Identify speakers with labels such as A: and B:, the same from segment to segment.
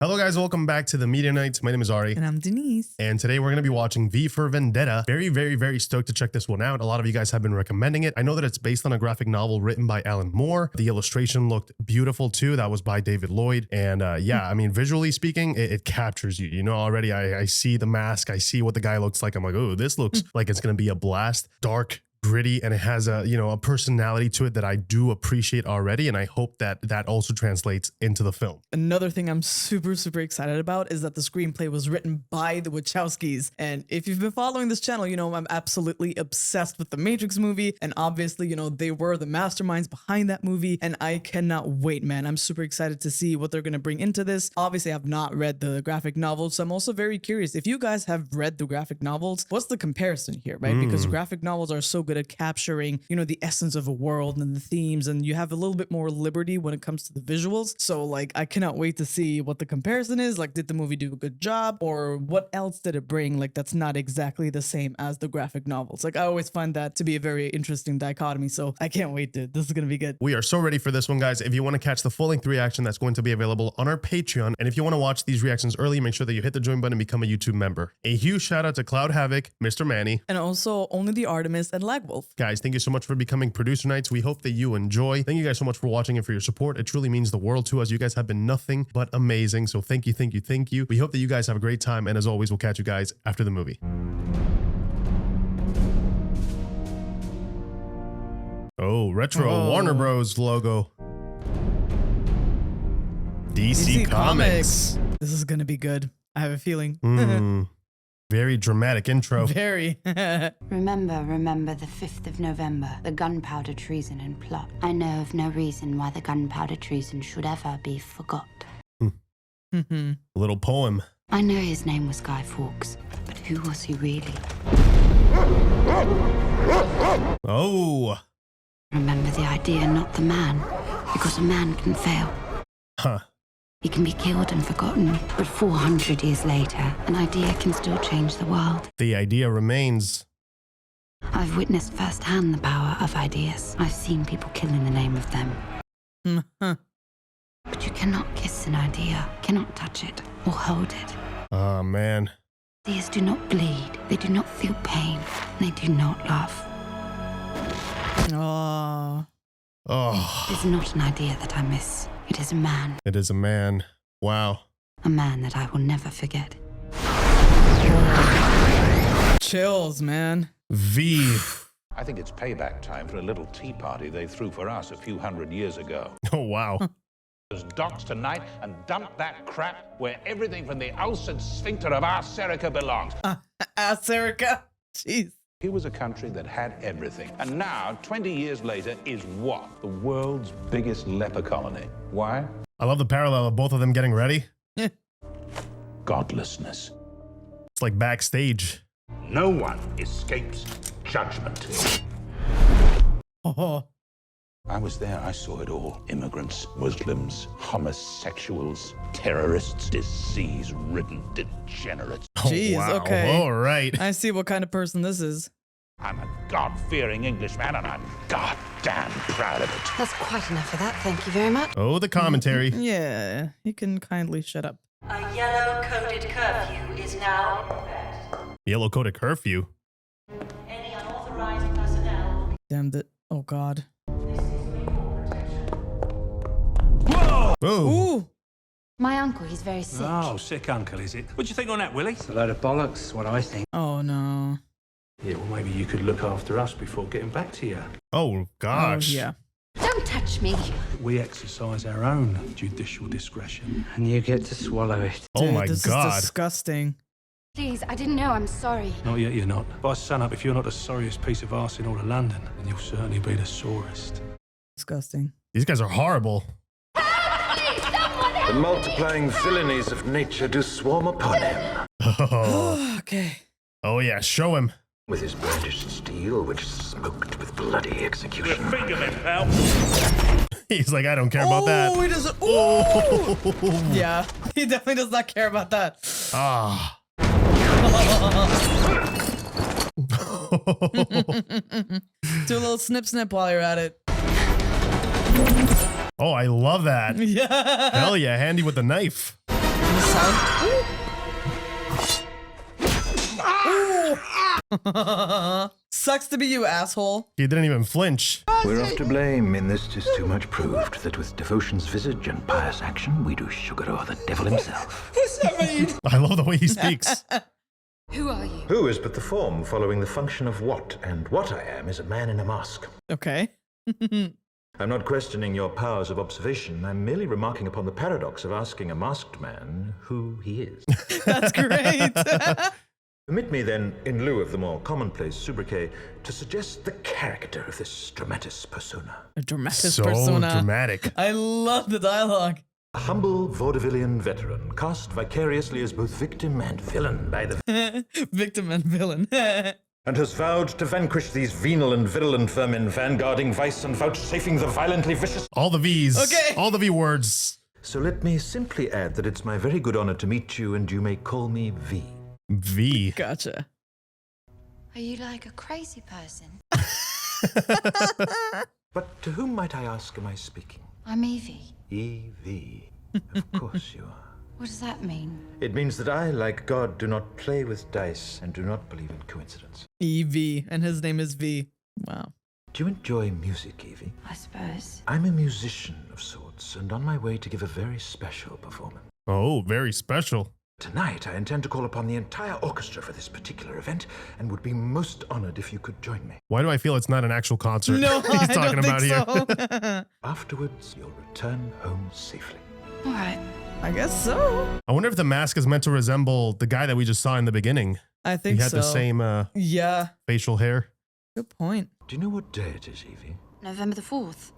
A: Hello guys, welcome back to the Media Nights. My name is Ari.
B: And I'm Denise.
A: And today we're going to be watching V for Vendetta. Very stoked to check this one out. A lot of you guys have been recommending it. I know that it's based on a graphic novel written by Alan Moore. The illustration looked beautiful too. That was by David Lloyd. And yeah, I mean, visually speaking, it captures you. You know, already I see the mask. I see what the guy looks like. I'm like, oh, this looks like it's going to be a blast. Dark, gritty, and it has a, you know, a personality to it that I do appreciate already, and I hope that that also translates into the film.
B: Another thing I'm super excited about is that the screenplay was written by the Wachowskis, and if you've been following this channel, you know I'm absolutely obsessed with the Matrix movie, and obviously, you know, they were the masterminds behind that movie, and I cannot wait, man. I'm super excited to see what they're going to bring into this. Obviously, I've not read the graphic novels, so I'm also very curious. If you guys have read the graphic novels, what's the comparison here, right? Because graphic novels are so good at capturing, you know, the essence of a world and the themes, and you have a little bit more liberty when it comes to the visuals. So like, I cannot wait to see what the comparison is. Like, did the movie do a good job, or what else did it bring like that's not exactly the same as the graphic novels? Like, I always find that to be a very interesting dichotomy, so I can't wait, dude. This is gonna be good.
A: We are so ready for this one, guys. If you want to catch the full-length reaction, that's going to be available on our Patreon, and if you want to watch these reactions early, make sure that you hit the join button and become a YouTube member. A huge shout out to Cloud Havoc, Mr. Manny,
B: and also Only the Artemis and Lagwolf.
A: Guys, thank you so much for becoming Producer Nights. We hope that you enjoy. Thank you guys so much for watching and for your support. It truly means the world to us. You guys have been nothing but amazing. So thank you. We hope that you guys have a great time. And as always, we'll catch you guys after the movie. Oh, retro Warner Bros. Logo. DC Comics.
B: This is going to be good. I have a feeling.
A: Very dramatic intro.
B: Very.
C: Remember the 5th of November, the gunpowder treason and plot. I know of no reason why the gunpowder treason should ever be forgot.
A: A little poem.
C: I know his name was Guy Fawkes, but who was he really?
A: Oh.
C: Remember the idea, not the man, because a man can fail.
A: Huh.
C: He can be killed and forgotten, but 400 years later, an idea can still change the world.
A: The idea remains.
C: I've witnessed firsthand the power of ideas. I've seen people kill in the name of them. But you cannot kiss an idea, cannot touch it or hold it.
A: Oh, man.
C: Ideas do not bleed, they do not feel pain, they do not love.
B: Oh.
A: Oh.
C: It is not an idea that I miss. It is a man.
A: It is a man. Wow.
C: A man that I will never forget.
B: Chills, man.
A: V.
D: I think it's payback time for a little tea party they threw for us a few hundred years ago.
A: Oh, wow.
D: Docks tonight and dump that crap where everything from the ulcered sphincter of our Serica belongs.
B: Serica? Jeez.
D: Here was a country that had everything. And now, 20 years later, is what? The world's biggest leper colony. Why?
A: I love the parallel of both of them getting ready.
D: Godlessness.
A: It's like backstage.
D: No one escapes judgment.
B: Oh.
D: I was there, I saw it all. Immigrants, Muslims, homosexuals, terrorists, disease-ridden degenerates.
B: Jeez,
A: wow.
B: okay.
A: All right.
B: I see what kind of person this is.
D: I'm a God-fearing Englishman, and I'm goddamn proud of it.
C: That's quite enough of that, thank you very much.
A: Oh, the commentary.
B: Yeah, you can kindly shut up.
E: A yellow-coded curfew is now in effect.
A: Yellow-coded curfew.
E: Any unauthorized personnel.
B: Damn it. Oh, God.
E: This is legal protection.
A: Whoa!
B: Ooh.
C: My uncle, he's very sick.
F: Oh, sick uncle, is it? What do you think on that, Willie?
G: It's a load of bollocks, what I think.
B: Oh, no.
F: Yeah, well, maybe you could look after us before getting back to you.
A: Oh, gosh.
B: Oh, yeah.
C: Don't touch me.
F: We exercise our own judicial discretion.
G: And you get to swallow it.
A: Oh,
B: Dude,
A: my
B: this
A: God.
B: is disgusting.
C: Please, I didn't know, I'm sorry.
F: Not yet, you're not. By sun up, if you're not the sorriest piece of arse in all of London, then you'll certainly be the sorest.
B: Disgusting.
A: These guys are horrible.
H: The multiplying villainies of nature do swarm upon him.
A: Oh.
B: Okay.
A: Oh, yeah. Show him.
H: With his brandished steel, which smoked with bloody execution.
A: He's like, I don't care about that.
B: Oh, he doesn't. Oh. Yeah, he definitely does not care about that.
A: Ah.
B: Do a little snip while you're at it.
A: Oh, I love that.
B: Yeah.
A: Hell yeah, handy with the knife.
B: Sucks to be you, asshole.
A: He didn't even flinch.
H: We're off to blame in this 'tis too much proved that with devotion's visage and pious action we do sugar o'er the devil himself.
A: I love the way he speaks.
C: Who are you?
H: Who is but the form following the function of what, and what I am is a man in a mask.
B: Okay.
H: I'm not questioning your powers of observation. I'm merely remarking upon the paradox of asking a masked man who he is.
B: That's great.
H: Permit me then, in lieu of the more commonplace sobriquet, to suggest the character of this dramatis persona.
B: A dramatis
A: So
B: persona.
A: dramatic.
B: I love the dialogue.
H: A humble vaudevillian veteran, cast vicariously as both victim and villain by the
B: Victim and villain.
H: and has vowed to vanquish these venal and virulent vermin, vanguarding vice and vouchsafing the violently vicious.
A: All the V's.
B: Okay.
A: All the V words.
H: So let me simply add that it's my very good honor to meet you, and you may call me V.
A: V.
B: Gotcha.
C: Are you like a crazy person?
H: But to whom might I ask am I speaking?
C: I'm Evie.
H: Evie. Of course you are.
C: What does that mean?
H: It means that I, like God, do not play with dice and do not believe in coincidence.
B: Evie, and his name is V. Wow.
H: Do you enjoy music, Evie?
C: I suppose.
H: I'm a musician of sorts, and on my way to give a very special performance.
A: Oh, very special.
H: Tonight, I intend to call upon the entire orchestra for this particular event, and would be most honored if you could join me.
A: Why do I feel it's not an actual concert
B: No,
A: he's
B: I
A: talking
B: don't
A: about
B: think
A: here?
B: so.
H: Afterwards, you'll return home safely.
C: All right.
B: I guess so.
A: I wonder if the mask is meant to resemble the guy that we just saw in the beginning.
B: I think
A: He had
B: so.
A: the same
B: Yeah.
A: facial hair.
B: Good point.
H: Do you know what day it is, Evie?
C: November the 4th.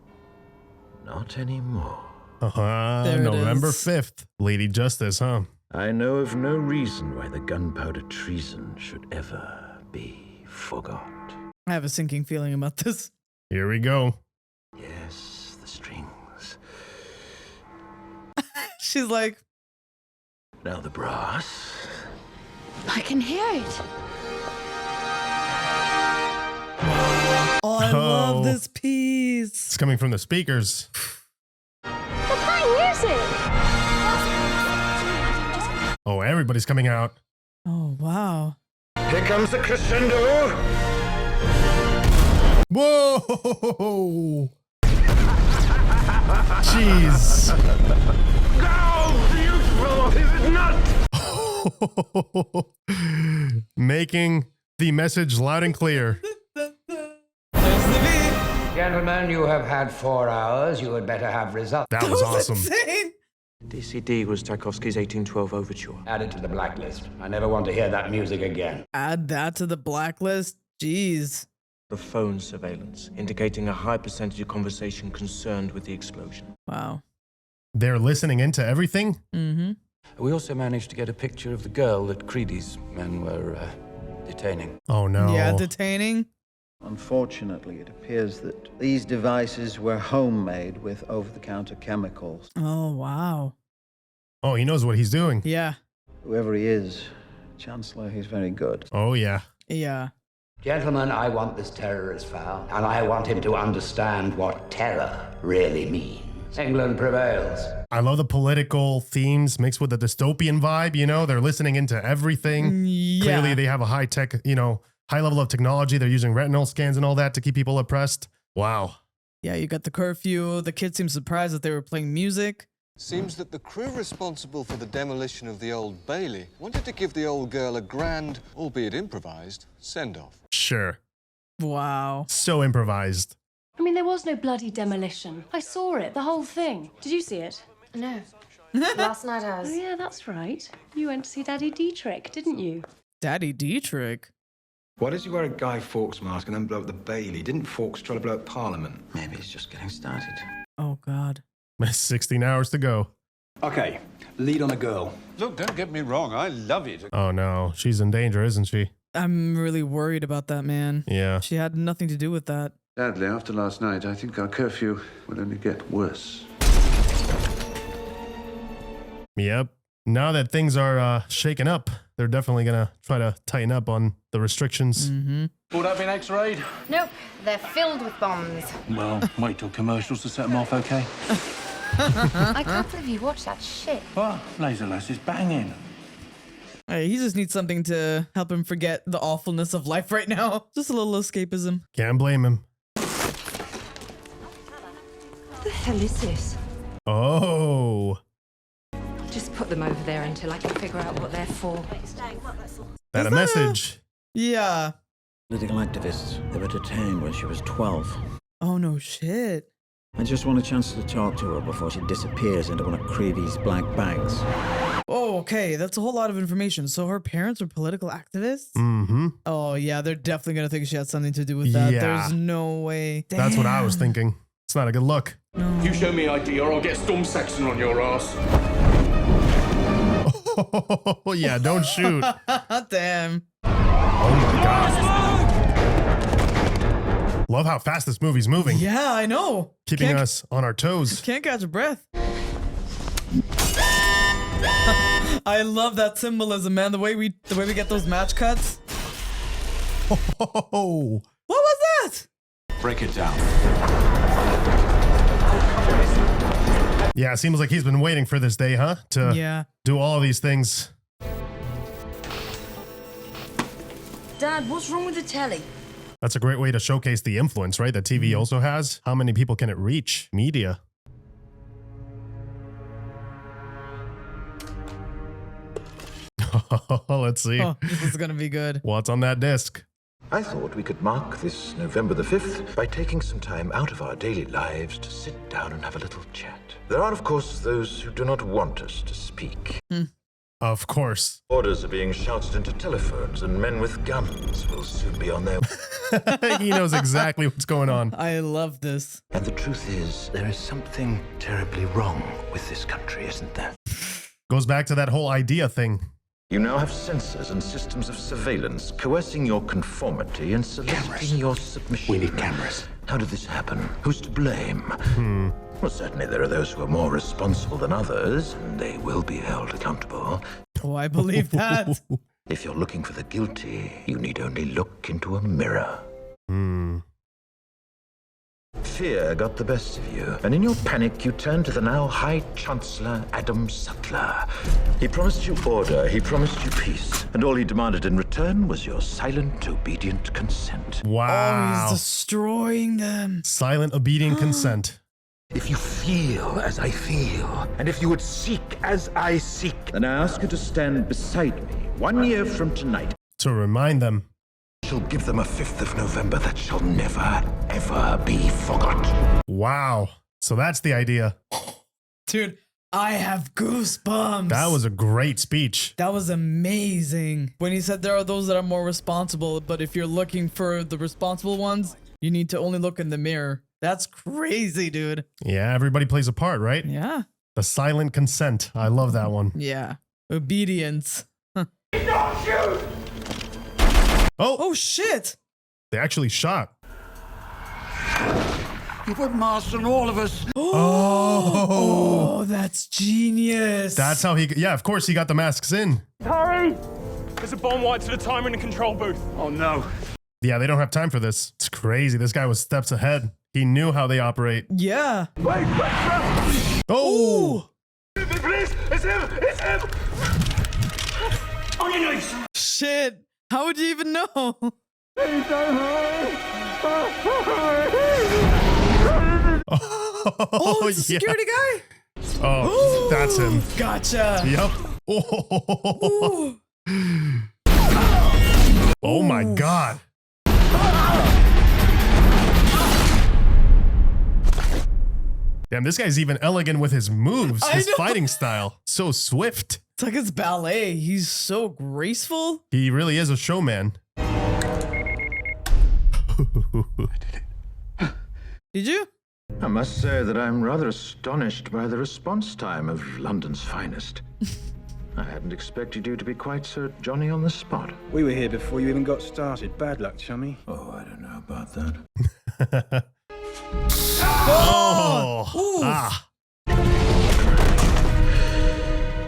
H: Not anymore.
B: There it
A: November
B: is.
A: 5th. Lady Justice, huh?
H: I know of no reason why the gunpowder treason should ever be forgot.
B: I have a sinking feeling about this.
A: Here we go.
H: Yes, the strings.
B: She's like,
H: Now the brass.
C: I can hear it.
B: oh, I love
A: Oh.
B: this piece.
A: It's coming from the speakers. Oh, everybody's coming out.
B: Oh, wow.
H: Here comes the crescendo.
A: Whoa! Jeez.
H: Go, beautiful, is it not?
A: Making the message loud and clear.
B: There's the V.
G: Gentlemen, you have had 4 hours. You had better have results.
A: That was awesome.
B: Insane.
I: DCD was Tchaikovsky's 1812 Overture.
G: Add it to the blacklist. I never want to hear that music again.
B: Add that to the blacklist. Jeez.
I: The phone surveillance, indicating a high percentage of conversation concerned with the explosion.
B: Wow.
A: They're listening into everything?
B: Mm-hmm.
F: We also managed to get a picture of the girl that Creedy's men were detaining.
A: Oh, no.
B: Yeah, detaining.
J: Unfortunately, it appears that these devices were homemade with over-the-counter chemicals.
B: Oh, wow.
A: Oh, he knows what he's doing.
B: Yeah.
J: Whoever he is, Chancellor, he's very good.
A: Oh, yeah.
B: Yeah.
G: Gentlemen, I want this terrorist found, and I want him to understand what terror really means. England prevails.
A: I love the political themes mixed with the dystopian vibe, you know? They're listening into everything.
B: Yeah.
A: Clearly, they have a high-tech, high level of technology. They're using retinal scans and all that to keep people oppressed. Wow.
B: Yeah, you got the curfew. The kids seemed surprised that they were playing music.
K: Seems that the crew responsible for the demolition of the Old Bailey wanted to give the old girl a grand, albeit improvised, send-off.
A: Sure.
B: Wow.
A: So improvised.
L: I mean, there was no bloody demolition. I saw it, the whole thing. Did you see it?
C: No. Last night I was...
L: Oh, yeah, that's right. You went to see Daddy Dietrich, didn't you?
B: Daddy Dietrich?
M: Why does he wear a Guy Fawkes mask and then blow up the Bailey? Didn't Fawkes try to blow up Parliament?
H: Maybe he's just getting started.
B: Oh, God.
A: 16 hours to go.
M: Okay, lead on a girl.
K: Look, don't get me wrong, I love it.
A: Oh, no. She's in danger, isn't she?
B: I'm really worried about that, man.
A: Yeah.
B: She had nothing to do with that.
N: Sadly, after last night, I think our curfew will only get worse.
A: Yep. Now that things are shaken up, they're definitely going to try to tighten up on the restrictions.
B: Mm-hmm.
F: All that been X-rayed?
C: Nope, they're filled with bombs.
F: Well, wait till commercials to set them off, okay?
O: I can't believe you watched that shit.
M: Oh, Laser Lass is banging.
B: Hey, he just needs something to help him forget the awfulness of life right now. Just a little escapism.
A: Can't blame him.
O: What the hell is this?
A: Oh.
O: Just put them over there until I can figure out what they're for.
A: That a message?
B: Yeah.
P: Political activists. They were detained when she was 12.
B: Oh, no shit.
P: I just want a chance to talk to her before she disappears into one of Creevy's black bags.
B: Oh, okay. That's a whole lot of information. So her parents were political activists?
A: Mm-hmm.
B: Oh, yeah. They're definitely going to think she had something to do with that.
A: Yeah.
B: There's no way. Damn.
A: That's what I was thinking. It's not a good look.
B: No.
Q: You show me ID or I'll get Storm Saxon on your ass.
A: Oh, yeah. Don't shoot.
B: Damn.
A: Oh, my God. Love how fast this movie's moving.
B: Yeah, I know.
A: Keeping us on our toes.
B: Can't catch a breath. I love that symbolism, man. The way we get those match cuts.
A: Oh.
B: What was that?
Q: Break it down.
A: Yeah, it seems like he's been waiting for this day, huh? To do all of these things.
O: Dad, what's wrong with the telly?
A: That's a great way to showcase the influence, right? That TV also has. How many people can it reach? Media. Let's see.
B: Oh, this is gonna be good.
A: What's on that disc?
H: I thought we could mark this November the 5th by taking some time out of our daily lives to sit down and have a little chat. There are, of course, those who do not want us to speak.
A: Of course.
H: Orders are being shouted into telephones, and men with guns will soon be on their way.
A: He knows exactly what's going on.
B: I love this.
H: And the truth is, there is something terribly wrong with this country, isn't there?
A: Goes back to that whole idea thing.
H: You now have sensors and systems of surveillance coercing your conformity and soliciting your submission.
Q: We need cameras.
H: How did this happen? Who's to blame? Well, certainly there are those who are more responsible than others, and they will be held accountable.
B: Oh, I believe that.
H: If you're looking for the guilty, you need only look into a mirror. Fear got the best of you, and in your panic, you turned to the now High Chancellor Adam Sutler. He promised you order, he promised you peace, and all he demanded in return was your silent, obedient consent.
A: Wow.
B: Oh, he's destroying them.
A: Silent, obedient consent.
D: If you feel as I feel, and if you would seek as I seek,
H: then I ask you to stand beside me 1 year from tonight.
A: To remind them.
D: Shall give them a 5th of November that shall never, ever be forgot.
A: Wow. So that's the idea.
B: Dude, I have goosebumps.
A: That was a great speech.
B: That was amazing. When he said there are those that are more responsible, but if you're looking for the responsible ones, you need to only look in the mirror. That's crazy, dude.
A: Yeah, everybody plays a part, right?
B: Yeah.
A: The silent consent. I love that one.
B: Yeah. Obedience.
Q: Don't shoot!
B: Oh, shit.
A: They actually shot.
D: You put masks on all of us.
B: Oh, that's genius.
A: That's how he, yeah, of course he got the masks in.
F: Hurry! There's a bomb wired to the timer in the control booth.
Q: Oh no.
A: Yeah, they don't have time for this. It's crazy. This guy was steps ahead. He knew how they operate.
B: Yeah.
Q: Wait,
A: Oh!
Q: please! It's him! It's him! On your knees!
B: Shit. How would you even know?
Q: Please don't hurry!
B: Oh, it's a security guy?
A: Oh, that's him.
B: Gotcha.
A: Yep. Oh my God. Damn, this guy's even elegant with his moves, his fighting style. So swift.
B: It's like it's ballet. He's so graceful.
A: He really is a showman.
B: Did you?
H: I must say that I'm rather astonished by the response time of London's finest. I hadn't expected you to be quite so Johnny on the spot.
M: We were here before you even got started. Bad luck, chummy.
H: Oh, I don't know about that.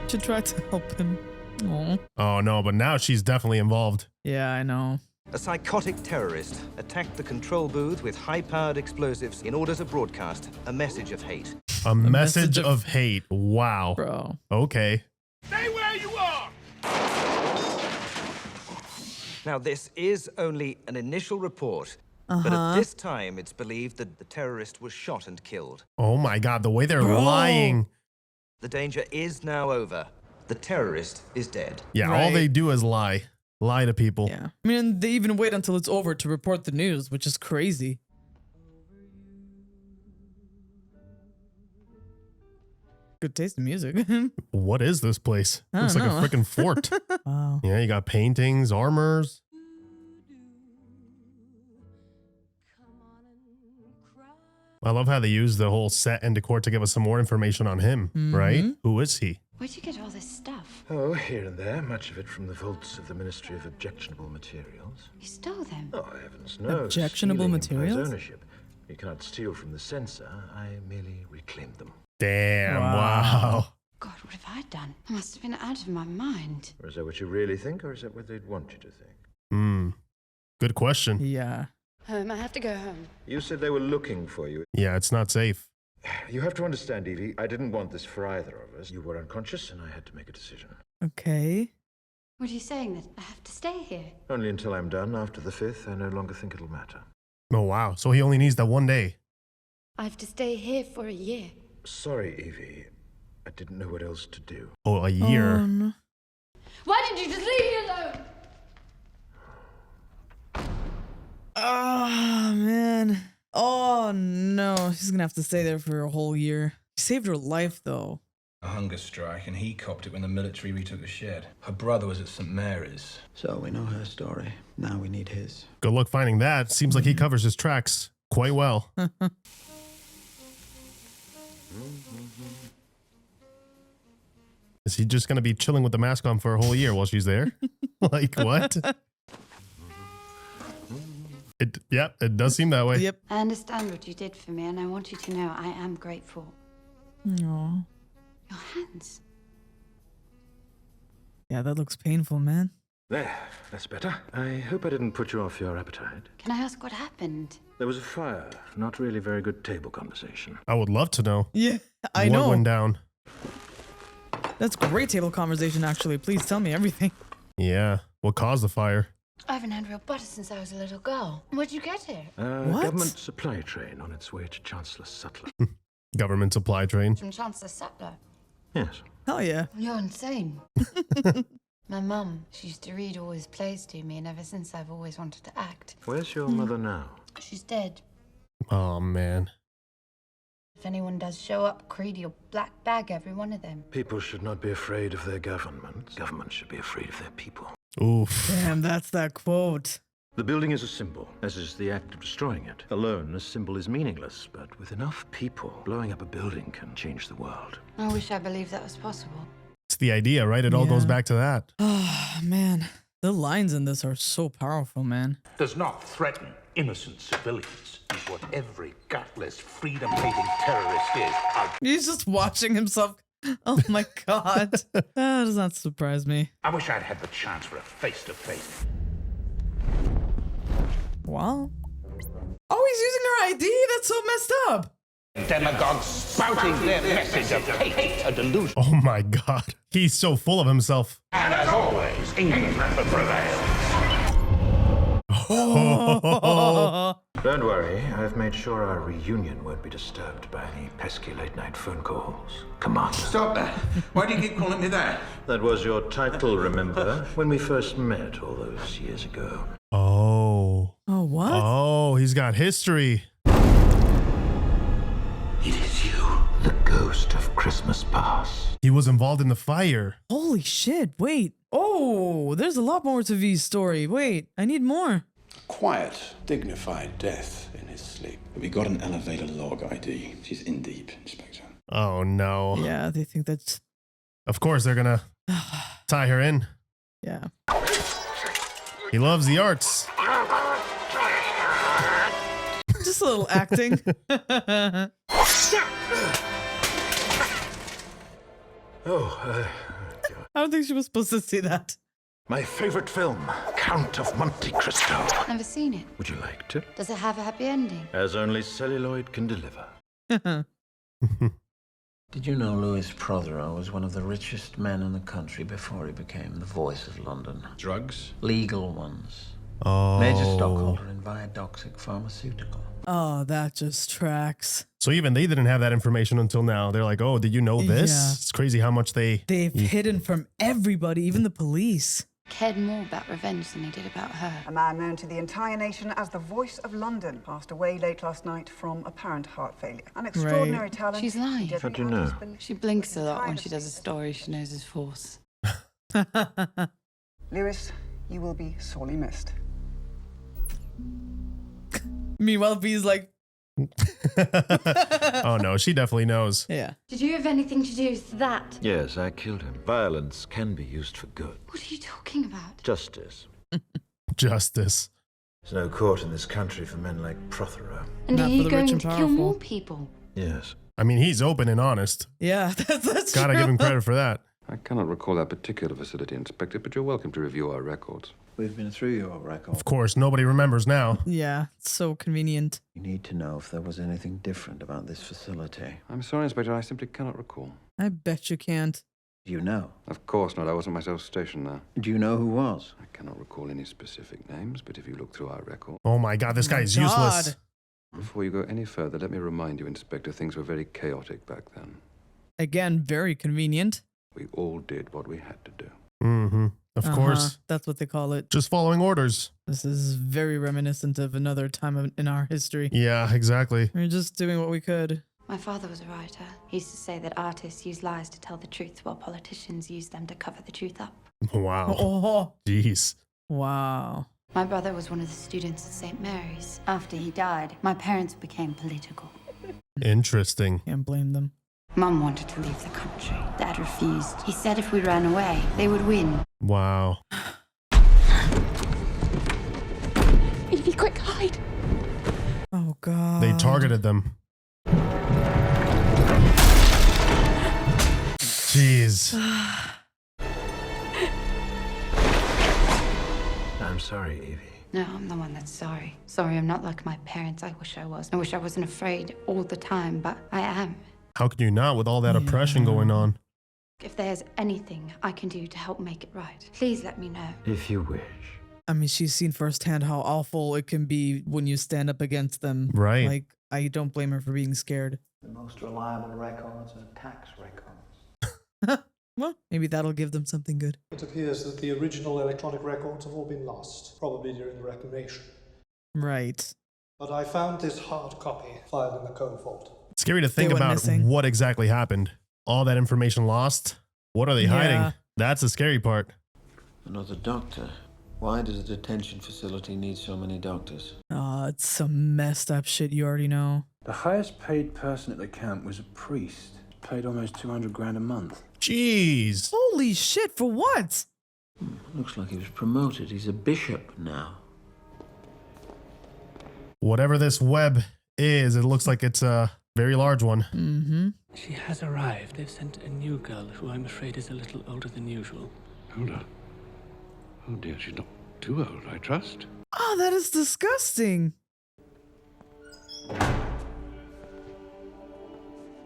B: Should try to help him. Aww.
A: Oh no, but now she's definitely involved.
B: Yeah, I know.
R: A psychotic terrorist attacked the control booth with high-powered explosives in order to broadcast a message of hate.
A: A message of hate. Wow.
B: Bro.
A: Okay.
Q: Stay where you are!
R: Now, this is only an initial report, but at this time, it's believed that the terrorist was shot and killed.
A: Oh my God, the way they're lying.
R: The danger is now over. The terrorist is dead.
A: Yeah, all they do is lie. Lie to people.
B: Yeah. I mean, they even wait until it's over to report the news, which is crazy. Good taste in music.
A: What is this place?
B: I
A: Looks
B: don't
A: like
B: know.
A: a freaking fort.
B: Wow.
A: Yeah, you got paintings, armors. I love how they use the whole set and decor to give us some more information on him, right? Who is he?
C: Where'd you get all this stuff?
H: Oh, here and there, much of it from the vaults of the Ministry of Objectionable Materials.
C: You stole them?
H: Oh, heavens no.
B: Objectionable
H: Stealing
B: materials?
H: implies ownership. You cannot steal from the censor. I merely reclaimed them.
A: Damn, wow.
C: God, what have I done? I must have been out of my mind.
H: Or is that what you really think, or is that what they'd want you to think?
A: Good question.
B: Yeah.
C: I have to go home.
H: You said they were looking for you.
A: Yeah, it's not safe.
H: You have to understand, Evie, I didn't want this for either of us. You were unconscious, and I had to make a decision.
B: Okay.
C: What are you saying, that I have to stay here?
H: Only until I'm done. After the 5th, I no longer think it'll matter.
A: Oh, wow. So he only needs that one day.
C: I have to stay here for a year.
H: Sorry, Evie. I didn't know what else to do.
A: Oh, a year.
B: No.
C: Why did you just leave me alone?
B: Oh, man. Oh, no. She's gonna have to stay there for a whole year. She saved her life, though.
M: A hunger strike, and he copped it when the military retook the shed. Her brother was at St. Mary's.
J: So we know her story. Now we need his.
A: Good luck finding that. Seems like he covers his tracks quite well. Is he just going to be chilling with the mask on for a whole year while she's there? Like, what? Yep, it does seem that way.
B: Yep.
C: I understand what you did for me, and I want you to know I am grateful.
B: Aww.
C: Your hands.
B: Yeah, that looks painful, man.
H: There, that's better. I hope I didn't put you off your appetite.
C: Can I ask what happened?
H: There was a fire. Not really very good table conversation.
A: I would love to know.
B: Yeah, I
A: what
B: know.
A: What went down?
B: That's great table conversation, actually. Please tell me everything.
A: Yeah. What caused the fire?
C: I haven't had real butter since I was a little girl. Where'd you get it?
B: What?
H: Government supply train on its way to Chancellor Sutler.
A: Government supply train.
C: From Chancellor Sutler.
H: Yes.
B: Hell yeah.
C: You're insane. My mum, she used to read all his plays to me, and ever since I've always wanted to act.
H: Where's your mother now?
C: She's dead.
A: Oh, man.
C: If anyone does show up, Creedy will black bag every one of them.
H: People should not be afraid of their government. Governments should be afraid of their people.
A: Oof.
B: Damn, that's that quote.
H: The building is a symbol, as is the act of destroying it. Alone, a symbol is meaningless, but with enough people, blowing up a building can change the world.
C: I wish I believed that was possible.
A: It's the idea, right? It all goes back to that.
B: Oh, man. The lines in this are so powerful, man.
D: Does not threaten innocent civilians is what every gutless, freedom-hating terrorist is.
B: He's just watching himself. Oh my god. That does not surprise me.
D: I wish I'd had the chance for a face-to-face.
B: Wow. Oh, he's using her ID? That's so messed up.
D: Demagogues spouting their message of hate, a delusion.
A: Oh my God. He's so full of himself.
D: And as always, England prevails.
H: Don't worry, I've made sure our reunion won't be disturbed by any pesky late-night phone calls. Commander.
M: Stop that. Why do you keep calling me that?
H: That was your title, remember? When we first met all those years ago.
A: Oh.
B: Oh, what?
A: Oh, he's got history.
H: It is you, the ghost of Christmas past.
A: He was involved in the fire.
B: Holy shit, wait. Oh, there's a lot more to V's story. Wait, I need more.
S: Quiet, dignified death in his sleep. We got an elevator log ID. She's in deep, Inspector.
A: Oh, no.
B: Yeah, they think that's...
A: Of course, they're gonna tie her in.
B: Yeah.
A: He loves the arts.
B: Just a little acting.
H: Oh,
B: I don't think she was supposed to see that.
H: My favorite film, Count of Monte Cristo.
C: Never seen it.
H: Would you like to?
C: Does it have a happy ending?
H: As only celluloid can deliver.
P: Did you know Louis Prothero was one of the richest men in the country before he became the voice of London?
S: Drugs?
P: Legal ones.
A: Oh.
P: Major stockholder in Viadoxic Pharmaceutical.
B: Oh, that just tracks.
A: So even they didn't have that information until now. They're like, oh, did you know this?
B: Yeah.
A: It's crazy how much they've
B: hidden from everybody, even the police.
C: Cared more about revenge than he did about her.
T: A man known to the entire nation as the voice of London passed away late last night from apparent heart failure. An extraordinary talent.
C: She's lying.
H: How'd you know?
C: She blinks a lot when she does a story she knows is false.
T: Lewis, you will be sorely missed.
B: Meanwhile, V's like,
A: oh no, she definitely knows.
B: Yeah.
L: Did you have anything to do with that?
H: Yes, I killed him. Violence can be used for good.
C: What are you talking about?
H: Justice.
A: Justice.
H: There's no court in this country for men like Prothero.
L: And are you going to kill more people?
H: Yes.
A: I mean, he's open and honest.
B: Yeah, that's
A: Gotta
B: true.
A: give him credit for that.
N: I cannot recall that particular facility, Inspector, but you're welcome to review our records.
J: We've been through your record.
A: Of course, nobody remembers now.
B: Yeah, it's so convenient.
J: You need to know if there was anything different about this facility.
N: I'm sorry, Inspector, I simply cannot recall.
B: I bet you can't.
J: Do you know?
N: Of course not. I wasn't myself stationed there.
J: Do you know who was?
N: I cannot recall any specific names, but if you look through our record...
A: Oh my god, this guy is useless.
N: Before you go any further, let me remind you, Inspector, things were very chaotic back then.
B: Again, very convenient.
N: We all did what we had to do.
A: Mm-hmm. Of course.
B: That's what they call it.
A: Just following orders.
B: This is very reminiscent of another time in our history.
A: Yeah, exactly.
B: We're just doing what we could.
C: My father was a writer. He used to say that artists use lies to tell the truth while politicians use them to cover the truth up.
A: Wow.
B: Oh.
A: Jeez.
B: Wow.
C: My brother was one of the students at St. Mary's. After he died, my parents became political.
A: Interesting.
B: Can't blame them.
C: Mum wanted to leave the country. Dad refused. He said if we ran away, they would win.
A: Wow.
L: Evie, quick, hide.
B: Oh, God.
A: They targeted them. Jeez.
H: I'm sorry, Evie.
C: No, I'm the one that's sorry. Sorry, I'm not like my parents. I wish I was. I wish I wasn't afraid all the time, but I am.
A: How can you not with all that oppression going on?
C: If there's anything I can do to help make it right, please let me know.
H: If you wish.
B: I mean, she's seen firsthand how awful it can be when you stand up against them.
A: Right.
B: Like, I don't blame her for being scared.
J: The most reliable records are tax records.
B: Well, maybe that'll give them something good.
U: It appears that the original electronic records have all been lost, probably during the Reclamation.
B: Right.
U: But I found this hard copy filed in the coal vault.
A: Scary to think about what exactly happened. All that information lost. What are they hiding? That's the scary part.
J: Another doctor. Why does a detention facility need so many doctors?
B: Oh, it's some messed up shit you already know.
M: The highest paid person at the camp was a priest. Paid almost 200 grand a month.
A: Jeez.
B: Holy shit, for what?
J: Looks like he was promoted. He's a bishop now.
A: Whatever this web is, it looks like it's a very large one.
B: Mm-hmm.
F: She has arrived. They've sent a new girl who I'm afraid is a little older than usual.
N: Older? Oh dear, she's not too old, I trust.
B: Oh, that is disgusting.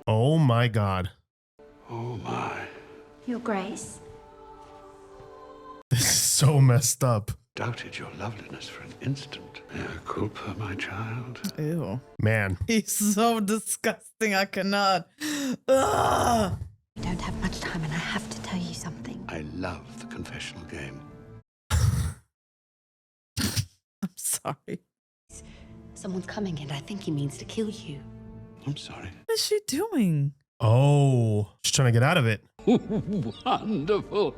A: Oh my god.
N: Oh my.
C: Your Grace.
A: This is so messed up.
N: Doubted your loveliness for an instant. Mea culpa, my child.
B: Ew.
A: Man.
B: He's so disgusting, I cannot. Ugh.
C: I don't have much time and I have to tell you something.
N: I love the confessional game.
B: I'm sorry.
C: Someone's coming and I think he means to kill you.
N: I'm sorry.
B: What is she doing?
A: Oh, she's trying to get out of it.
Q: Wonderful.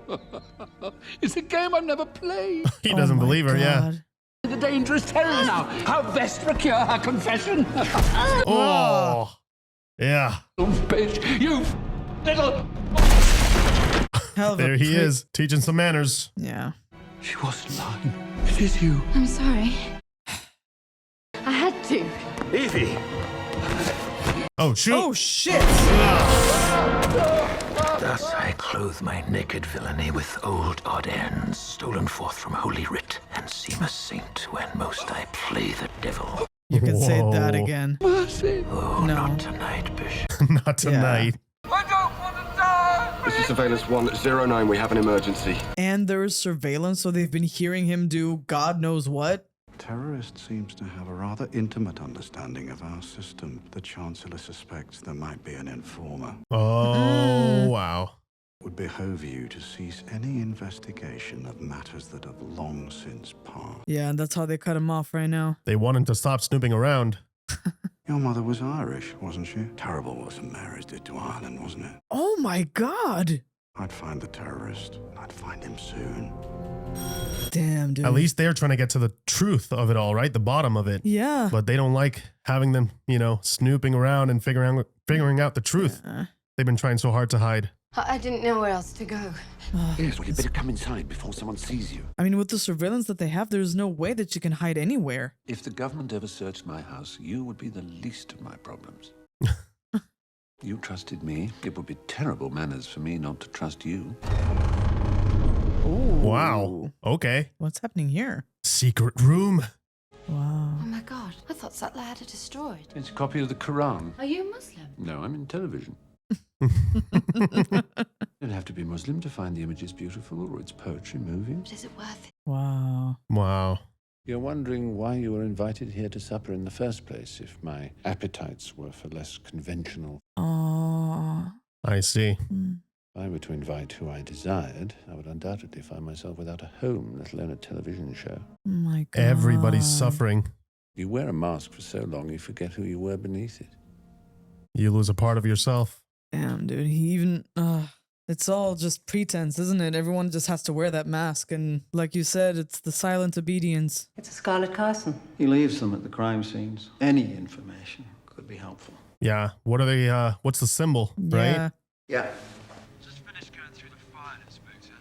Q: It's a game I've never played.
A: He doesn't believe her, yeah.
Q: The dangerous terror now. How best procure her confession?
A: Oh. Yeah.
Q: Bitch, you little...
A: There he is, teaching some manners.
B: Yeah.
Q: She wasn't lying. It is you.
C: I'm sorry. I had to.
H: Evie!
A: Oh, shoot.
B: Oh, shit.
H: Thus I clothe my naked villainy with old odd ends, stolen forth from Holy Writ, and seem a saint when most I play the devil.
B: You can say that again.
H: Oh,
B: No.
H: not tonight, Bishop.
A: Not tonight.
E: This is Surveillance 109. We have an emergency.
B: And there's surveillance, so they've been hearing him do God knows what.
V: Terrorist seems to have a rather intimate understanding of our system. The Chancellor suspects there might be an informer.
A: Oh, wow.
V: It would behoove you to cease any investigation of matters that have long since passed.
B: Yeah, and that's how they cut him off right now.
A: They want him to stop snooping around.
V: Your mother was Irish, wasn't she? Terrible what St Mary's did to Ireland, wasn't it?
B: Oh my God.
V: I'd find the terrorist, and I'd find him soon.
B: Damn, dude.
A: At least they're trying to get to the truth of it all, right? The bottom of it.
B: Yeah.
A: But they don't like having them, snooping around and figuring out the truth. They've been trying so hard to hide.
C: I didn't know where else to go.
V: Yes, well, you better come inside before someone sees you.
B: I mean, with the surveillance that they have, there's no way that you can hide anywhere.
N: If the government ever searched my house, you would be the least of my problems. You trusted me. It would be terrible manners for me not to trust you.
B: Ooh.
A: Wow. Okay.
B: What's happening here?
A: Secret room.
B: Wow.
C: Oh my God, I thought Sattler had it destroyed.
N: It's a copy of the Quran.
C: Are you Muslim?
N: No, I'm in television. You don't have to be Muslim to find the images beautiful or its poetry moving.
C: But is it worth it?
B: Wow.
A: Wow.
V: You're wondering why you were invited here to supper in the first place, if my appetites were for less conventional.
B: Oh.
A: I see.
V: If I were to invite who I desired, I would undoubtedly find myself without a home, let alone a television show.
B: Oh my God.
A: Everybody's suffering.
V: You wear a mask for so long, you forget who you were beneath it.
A: You lose a part of yourself.
B: Damn, dude. He even... it's all just pretense, isn't it? Everyone just has to wear that mask. And like you said, it's the silent obedience.
W: It's a Scarlet Carson.
J: He leaves them at the crime scenes. Any information could be helpful.
A: Yeah. What are they? What's the symbol, right?
J: Yeah.
X: Just finished going through the file, Inspector.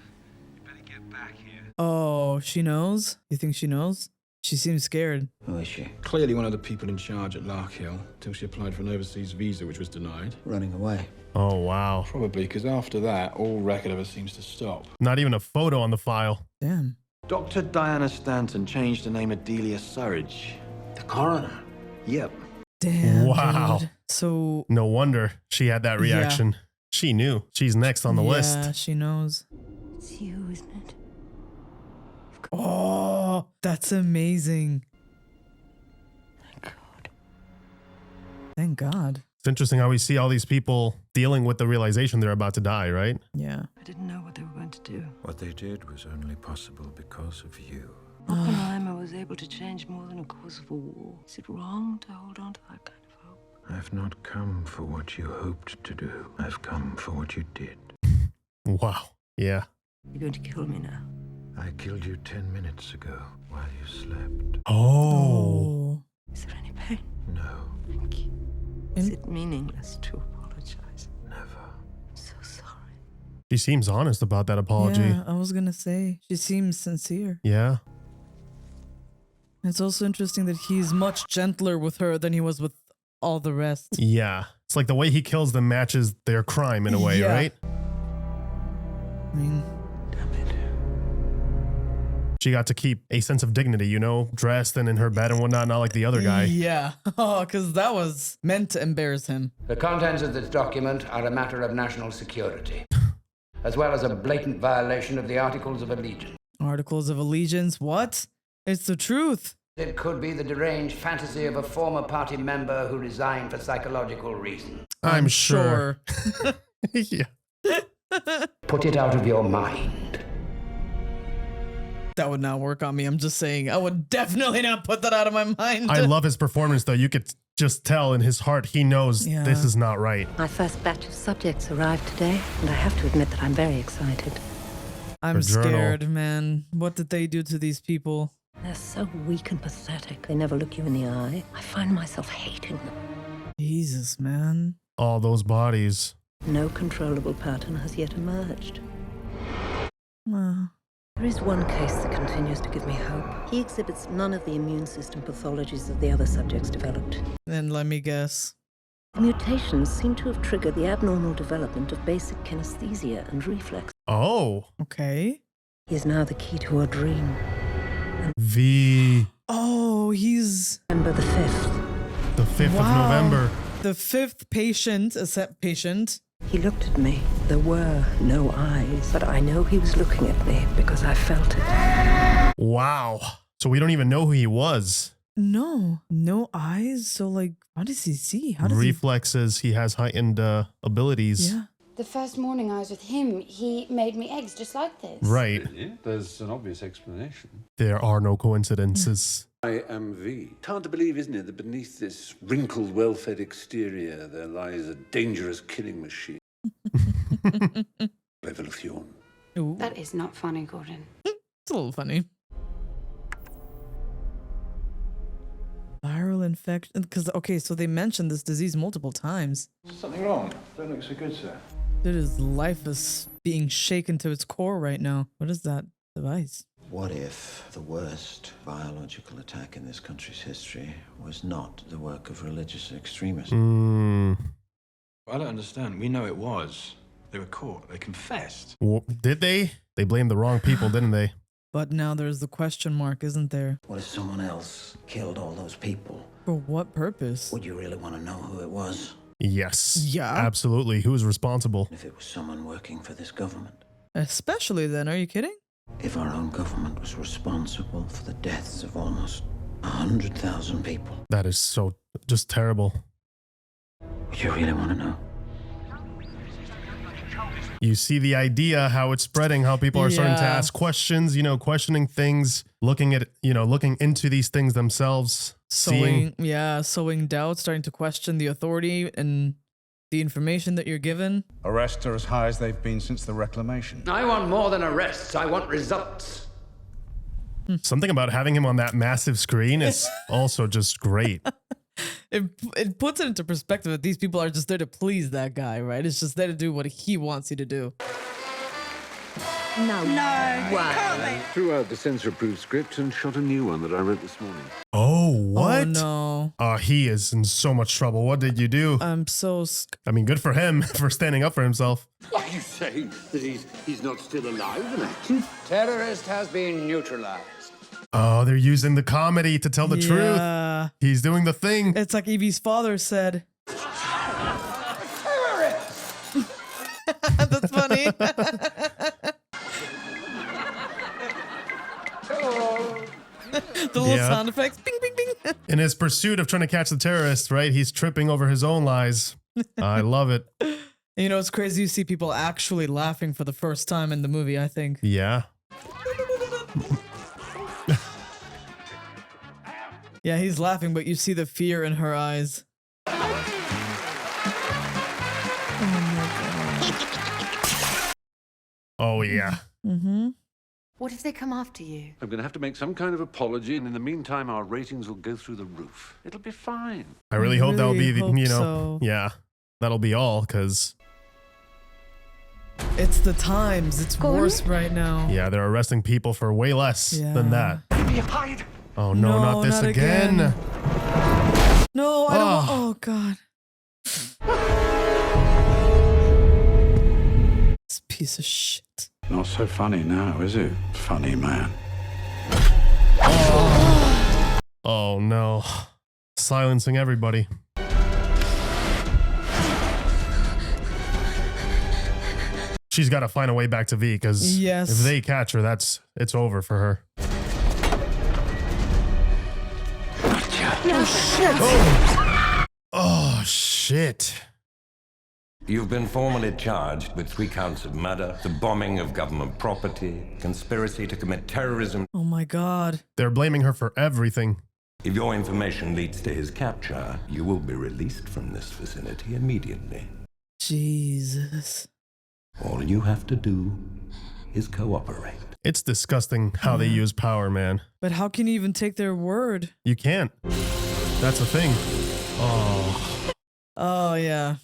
X: You better get back here.
B: Oh, she knows? You think she knows? She seems scared.
J: Who is she?
M: Clearly one of the people in charge at Larkhill, till she applied for an overseas visa, which was denied.
J: Running away.
A: Oh, wow.
M: Probably, because after that, all record of her seems to stop.
A: Not even a photo on the file.
B: Damn.
V: Dr. Diana Stanton changed the name of Delia Surridge.
J: The coroner?
V: Yep.
B: Damn.
A: Wow.
B: Dude. So...
A: No wonder she had that reaction.
B: Yeah.
A: She knew. She's next on the list.
B: Yeah, she knows.
C: It's you, isn't it?
B: Oh, that's amazing. Thank God.
A: It's interesting how we see all these people dealing with the realization they're about to die, right?
B: Yeah.
W: I didn't know what they were going to do.
N: What they did was only possible because of you.
W: Oppenheimer was able to change more than a course of a war. Is it wrong to hold on to that kind of hope?
N: I've not come for what you hoped to do. I've come for what you did.
A: Wow. Yeah.
W: You're going to kill me now.
N: I killed you 10 minutes ago while you slept.
A: Oh.
W: Is there any pain?
N: No.
W: Thank you. Is it meaningless to apologize?
N: Never.
W: I'm so sorry.
A: She seems honest about that apology.
B: Yeah, I was gonna say, she seems sincere.
A: Yeah.
B: It's also interesting that he's much gentler with her than he was with all the rest.
A: Yeah. It's like the way he kills them matches their crime in a way,
B: Yeah.
A: right?
B: I mean...
A: She got to keep a sense of dignity, dressed and in her bed and whatnot, not like the other guy.
B: Yeah, because that was meant to embarrass him.
G: The contents of this document are a matter of national security, as well as a blatant violation of the Articles of Allegiance.
B: Articles of Allegiance? What? It's the truth.
G: It could be the deranged fantasy of a former party member who resigned for psychological reasons.
A: I'm sure. Yeah.
G: Put it out of your mind.
B: That would not work on me. I'm just saying, I would definitely not put that out of my mind.
A: I love his performance, though. You could just tell in his heart, he knows this is not right.
W: My first batch of subjects arrived today, and I have to admit that I'm very excited.
B: I'm scared, man. What did they do to these people?
W: They're so weak and pathetic. They never look you in the eye. I find myself hating them.
B: Jesus, man.
A: All those bodies.
W: No controllable pattern has yet emerged.
B: There
W: is one case that continues to give me hope. He exhibits none of the immune system pathologies that the other subjects developed.
B: Then let me guess.
W: Mutations seem to have triggered the abnormal development of basic kinesthesia and reflex.
A: Oh.
B: Okay.
W: He is now the key to a dream.
A: V.
B: Oh, he's...
W: November the 5th.
A: The 5th of November.
B: The 5th patient, patient.
W: He looked at me. There were no eyes, but I know he was looking at me because I felt it.
A: Wow. So we don't even know who he was.
B: No eyes. So like, how does he see? How does
A: Reflexes. He has heightened abilities.
B: Yeah.
C: The first morning I was with him, he made me eggs just like this.
A: Right.
N: There's an obvious explanation.
A: There are no coincidences.
N: I am V. It's hard to believe, isn't it, that beneath this wrinkled, well-fed exterior, there lies a dangerous killing machine. Revolution.
C: That is not funny, Gordon.
B: It's a little funny. Viral infection. Because, okay, so they mentioned this disease multiple times.
S: Something wrong? Don't look so good, sir.
B: Dude, his life is being shaken to its core right now. What is that device?
J: What if the worst biological attack in this country's history was not the work of religious extremism?
M: I don't understand. We know it was. They were caught. They confessed.
A: Well, did they? They blamed the wrong people, didn't they?
B: But now there's the question mark, isn't there?
J: What if someone else killed all those people?
B: For what purpose?
J: Would you really want to know who it was?
A: Yes.
B: Yeah.
A: Absolutely. Who is responsible?
J: If it was someone working for this government?
B: Especially then, are you kidding?
J: If our own government was responsible for the deaths of almost 100,000 people?
A: That is so just terrible.
J: Would you really want to know?
A: You see the idea, how it's spreading, how people are starting to ask questions, questioning things, looking at, looking into these things themselves.
B: Sowing doubt, starting to question the authority and the information that you're given.
V: Arrests are as high as they've been since the Reclamation.
G: I want more than arrests. I want results.
A: Something about having him on that massive screen is also just great.
B: It puts it into perspective that these people are just there to please that guy, right? It's just there to do what he wants you to do.
W: No.
N: I threw out the censor-approved script and shot a new one that I wrote this morning.
A: Oh, what?
B: Oh, no.
A: He is in so much trouble. What did you do?
B: I'm so...
A: I mean, good for him for standing up for himself.
N: Are you saying that he's not still alive and active?
G: Terrorist has been neutralized.
A: Oh, they're using the comedy to tell the truth. He's doing the thing.
B: It's like Evie's father said. That's funny. The little sound effects. Bing, bing, bing.
A: In his pursuit of trying to catch the terrorists, right? He's tripping over his own lies. I love it.
B: It's crazy. You see people actually laughing for the first time in the movie, I think.
A: Yeah.
B: Yeah, he's laughing, but you see the fear in her eyes.
A: Oh, yeah.
B: Mm-hmm.
C: What if they come after you?
N: I'm going to have to make some kind of apology, and in the meantime, our ratings will go through the roof. It'll be fine.
A: I really hope that'll be,
B: so.
A: Yeah, that'll be all, because...
B: It's the times. It's worse right now.
A: Yeah, they're arresting people for way less than that.
N: Hide!
A: Oh, no, not this again.
B: No, I don't. Oh, God. This piece of shit.
V: Not so funny now, is it? Funny man.
A: Oh, no. Silencing everybody. She's got to find a way back to V, because if they catch her, it's over for her.
B: Oh, shit.
A: Oh, shit.
I: You've been formally charged with 3 counts of murder, the bombing of government property, conspiracy to commit terrorism.
B: Oh, my God.
A: They're blaming her for everything.
I: If your information leads to his capture, you will be released from this vicinity immediately.
B: Jesus.
I: All you have to do is cooperate.
A: It's disgusting how they use power, man.
B: But how can you even take their word?
A: You can't. That's the thing. Oh.
B: Oh, yeah.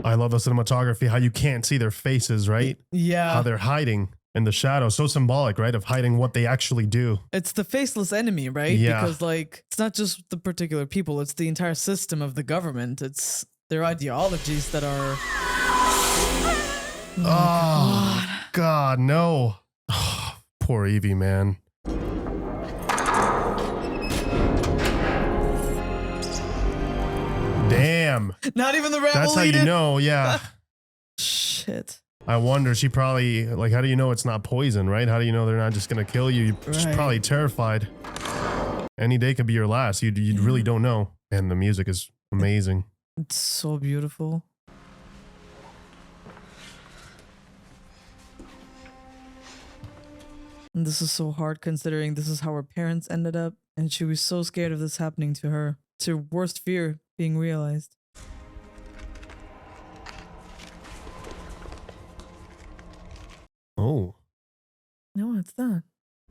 A: I love the cinematography, how you can't see their faces, right?
B: Yeah.
A: How they're hiding. In the shadow, so symbolic, right? Of hiding what they actually do.
B: It's the faceless enemy, right?
A: Yeah.
B: Because like it's not just the particular people, it's the entire system of the government. It's their ideologies that are
A: Oh, God, no. Oh, poor Evey, man. Damn.
B: Not even the rat
A: That's
B: will
A: how
B: eat
A: you
B: it.
A: know, yeah.
B: Shit.
A: I wonder, she probably, like, how do you know it's not poison, right? How do you know they're not just gonna kill you? You're just probably terrified. Any day could be your last. You really don't know. And the music is amazing.
B: It's so beautiful. And this is so hard considering this is how her parents ended up, and she was so scared of this happening to her. It's her worst fear being realized.
A: Oh.
B: No, what's that?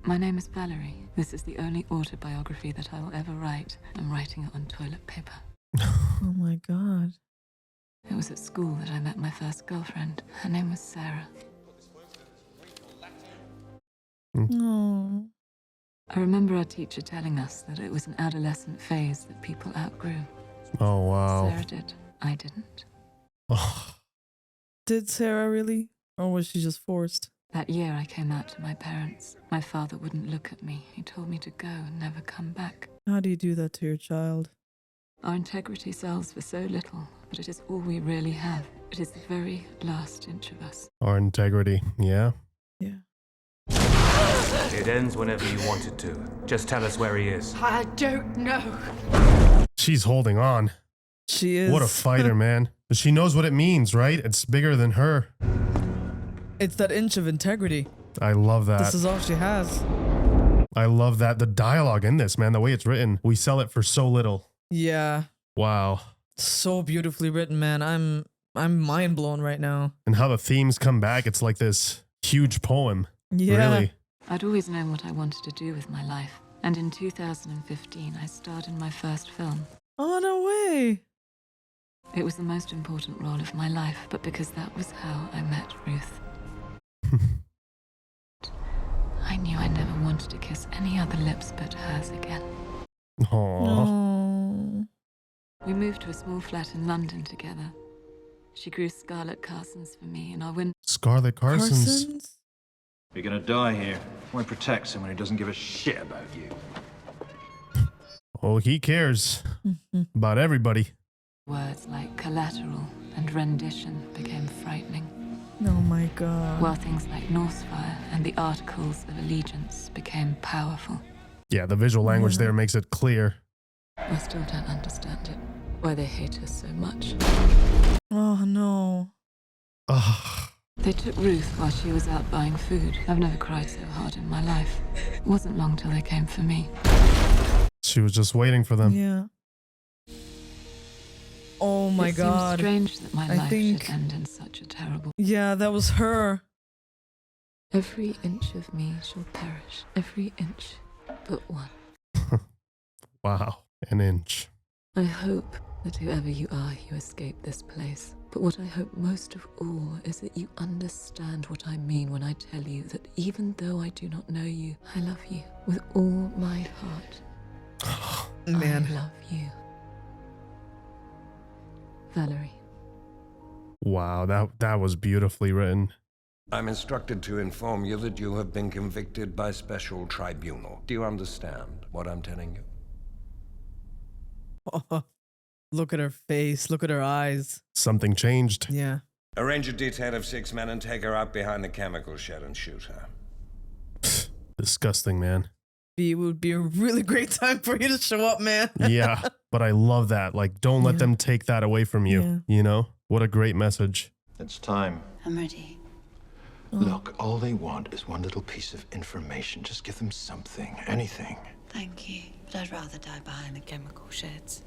D: My name is Valerie. This is the only autobiography that I will ever write. I'm writing it on toilet paper.
B: Oh my God.
D: It was at school that I met my first girlfriend. Her name was Sarah.
B: Oh.
D: I remember our teacher telling us that it was an adolescent phase that people outgrew.
A: Oh, wow.
D: Sarah did. I didn't.
B: Did Sarah really? Or was she just forced?
D: That year I came out to my parents. My father wouldn't look at me. He told me to go and never come back.
B: How do you do that to your child?
D: Our integrity sells for so little, but it is all we really have. It is the very last inch of us.
A: Our integrity, yeah.
B: Yeah.
K: It ends whenever you want it to. Just tell us where he is.
L: I don't know.
A: She's holding on.
B: She is.
A: What a fighter, man. She knows what it means, right? It's bigger than her.
B: It's that inch of integrity.
A: I love that.
B: This is all she has.
A: I love that. The dialogue in this, man, the way it's written. We sell it for so little.
B: Yeah.
A: Wow.
B: So beautifully written, man. I'm mind blown right now.
A: And how the themes come back. It's like this huge poem.
B: Yeah.
A: Really.
D: I'd always known what I wanted to do with my life. And in 2015, I starred in my first film.
B: Oh, no way.
D: It was the most important role of my life, but because that was how I met Ruth. I knew I never wanted to kiss any other lips but hers again.
A: Aww.
B: No.
D: We moved to a small flat in London together. She grew scarlet Carsons for me, and I went.
A: Scarlet Carsons?
K: You're gonna die here. Why protect someone who doesn't give a shit about you?
A: Oh, he cares about everybody.
D: Words like collateral and rendition became frightening.
B: Oh my God.
D: While things like Northfire and the Articles of Allegiance became powerful.
A: Yeah, the visual language there makes it clear.
D: I still don't understand it. Why they hate us so much.
B: Oh no.
A: Ugh.
D: They took Ruth while she was out buying food. I've never cried so hard in my life. It wasn't long till they came for me.
A: She was just waiting for them.
B: Yeah. Oh my God.
D: It seems strange that my life should end in such a terrible.
B: Yeah, that was her.
D: Every inch of me shall perish. Every inch but one.
A: Wow, an inch.
D: I hope that whoever you are, you escape this place. But what I hope most of all is that you understand what I mean when I tell you that even though I do not know you, I love you with all my heart.
B: Man.
D: I love you. Valerie.
A: Wow, that was beautifully written.
I: I'm instructed to inform you that you have been convicted by special tribunal. Do you understand what I'm telling you?
B: Oh, look at her face. Look at her eyes.
A: Something changed.
B: Yeah.
I: Arrange a detail of 6 men and take her out behind the chemical shed and shoot her.
A: Disgusting, man.
B: It would be a really great time for you to show up, man.
A: Yeah, but I love that. Like, don't let them take that away from you. You know? What a great message.
V: It's time.
C: I'm ready.
V: Look, all they want is one little piece of information. Just give them something, anything.
C: Thank you, but I'd rather die behind the chemical sheds.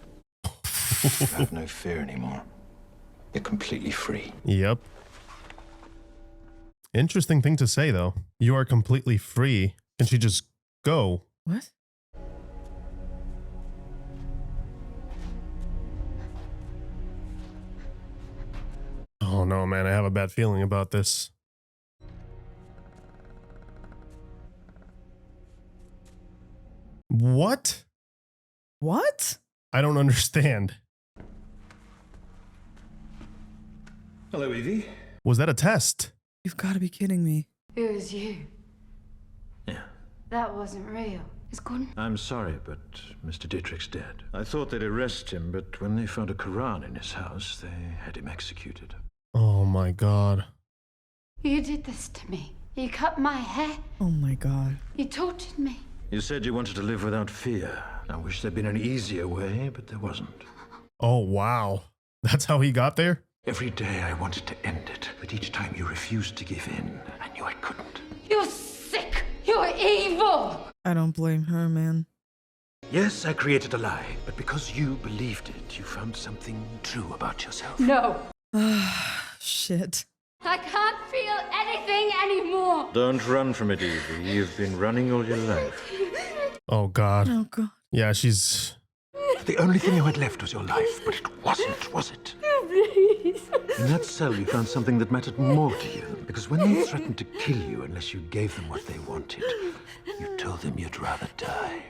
V: You have no fear anymore. You're completely free.
A: Yep. Interesting thing to say, though. You are completely free. Can she just go?
B: What?
A: Oh no, man, I have a bad feeling about this. What?
B: What?
A: I don't understand.
M: Hello, Evie.
A: Was that a test?
B: You've got to be kidding me.
C: It was you.
H: Yeah.
C: That wasn't real. It's gone.
H: I'm sorry, but Mr. Dietrich's dead. I thought they'd arrest him, but when they found a Quran in his house, they had him executed.
A: Oh my God.
C: You did this to me. You cut my hair.
B: Oh my God.
C: You tortured me.
H: You said you wanted to live without fear. I wish there'd been an easier way, but there wasn't.
A: Oh, wow. That's how he got there?
H: Every day I wanted to end it, but each time you refused to give in. I knew I couldn't.
C: You're sick. You're evil.
B: I don't blame her, man.
H: Yes, I created a lie, but because you believed it, you found something true about yourself.
C: No.
B: Shit.
C: I can't feel anything anymore.
H: Don't run from it, Evie. You've been running all your life.
A: Oh God.
B: Oh God.
A: Yeah, she's...
H: The only thing you had left was your life, but it wasn't, was it?
C: Please.
H: In that cell, you found something that mattered more to you, because when they threatened to kill you unless you gave them what they wanted, you told them you'd rather die.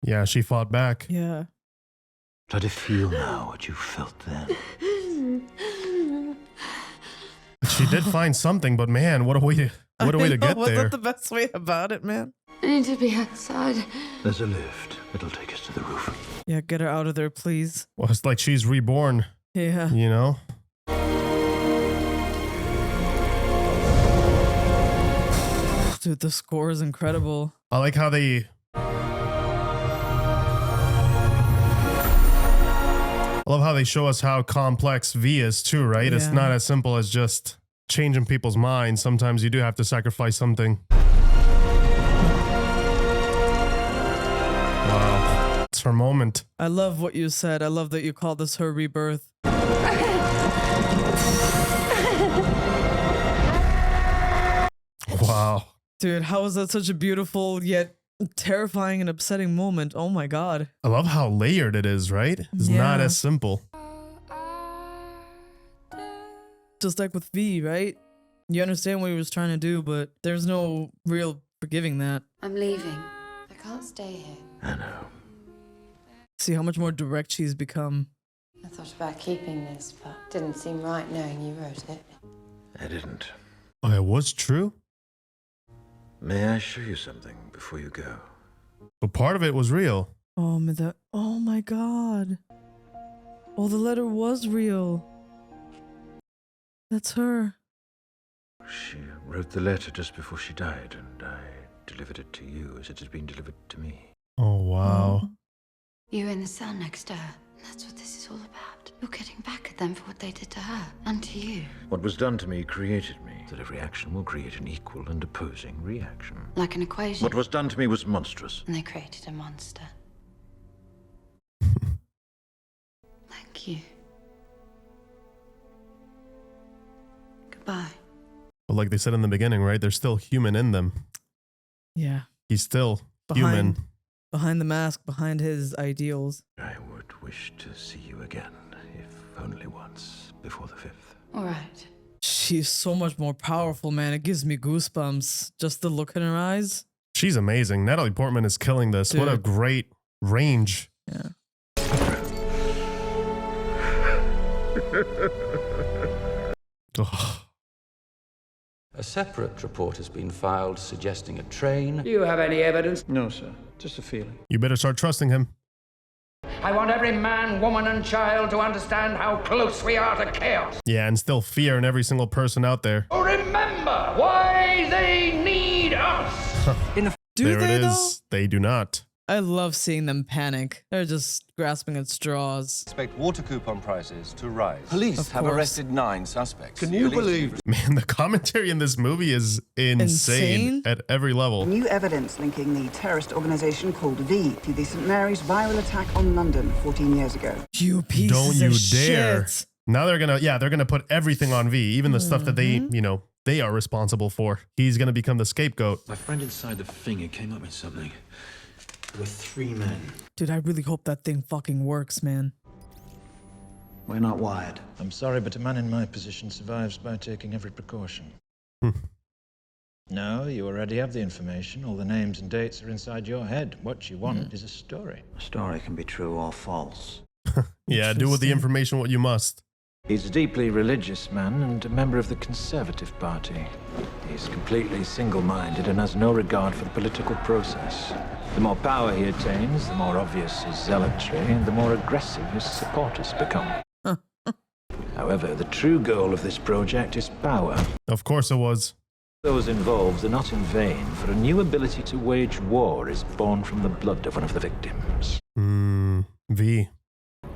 A: Yeah, she fought back.
B: Yeah.
H: Try to feel now what you felt then.
A: She did find something, but man, what a way to get
B: Was
A: there.
B: that the best way about it, man?
C: I need to be outside.
H: There's a lift. It'll take us to the roof.
B: Yeah, get her out of there, please.
A: Well, it's like she's reborn.
B: Yeah.
A: You know?
B: Dude, the score is incredible.
A: I like how they... I love how they show us how complex V is too, right? It's
B: Yeah.
A: not as simple as just changing people's minds. Sometimes you do have to sacrifice something. Wow. It's her moment.
B: I love what you said. I love that you call this her rebirth.
A: Wow.
B: Dude, how is that such a beautiful yet terrifying and upsetting moment? Oh my God.
A: I love how layered it is, right? It's not
B: Yeah.
A: as simple.
B: Just like with V, right? You understand what he was trying to do, but there's no real forgiving that.
C: I'm leaving. I can't stay here.
H: I know.
B: See how much more direct she's become.
C: I thought about keeping this, but it didn't seem right knowing you wrote it.
H: I didn't.
A: Oh, it was true?
H: May I show you something before you go?
A: But part of it was real.
B: Oh my God. Oh, the letter was real. That's her.
H: She wrote the letter just before she died, and I delivered it to you as it had been delivered to me.
A: Oh, wow.
C: You were in the cell next to her. That's what this is all about. You're getting back at them for what they did to her, and to you.
H: What was done to me created me. That every action will create an equal and opposing reaction.
C: Like an equation.
H: What was done to me was monstrous.
C: And they created a monster. Thank you. Goodbye.
A: But like they said in the beginning, right? There's still human in them.
B: Yeah.
A: He's still human.
B: Behind the mask, behind his ideals.
H: I would wish to see you again, if only once, before the 5th.
C: All right.
B: She's so much more powerful, man. It gives me goosebumps. Just the look in her eyes.
A: She's amazing. Natalie Portman is killing this.
B: Dude.
A: What a great range.
B: Yeah.
A: Ugh.
O: A separate report has been filed suggesting a train.
G: Do you have any evidence?
K: No, sir. Just a feeling.
A: You better start trusting him.
G: I want every man, woman, and child to understand how close we are to chaos.
A: Yeah, and still fear in every single person out there.
G: Oh, remember why they need us.
A: There it is. They do not.
B: I love seeing them panic. They're just grasping at straws.
P: Expect water coupon prices to rise.
B: Police Of have course.
P: arrested 9 suspects. Can you believe
A: Man, the commentary in this movie is insane at every level.
R: New evidence linking the terrorist organization called V to the St. Mary's viral attack on London 14 years ago.
B: You pieces
A: Don't you
B: of
A: dare.
B: shit.
A: Now they're gonna put everything on V, even the stuff that they, they are responsible for. He's gonna become the scapegoat.
S: My friend inside the finger came up with something. There were 3 men.
B: Dude, I really hope that thing fucking works, man.
S: We're not wired.
H: I'm sorry, but a man in my position survives by taking every precaution.
M: No, you already have the information. All the names and dates are inside your head. What you want is a story.
J: A story can be true or false.
A: Yeah, do with the information what you must.
M: He's a deeply religious man and a member of the Conservative Party. He's completely single-minded and has no regard for the political process. The more power he attains, the more obvious his zealotry, and the more aggressive his supporters become. However, the true goal of this project is power.
A: Of course it was.
M: Those involved are not in vain, for a new ability to wage war is born from the blood of one of the victims.
A: V.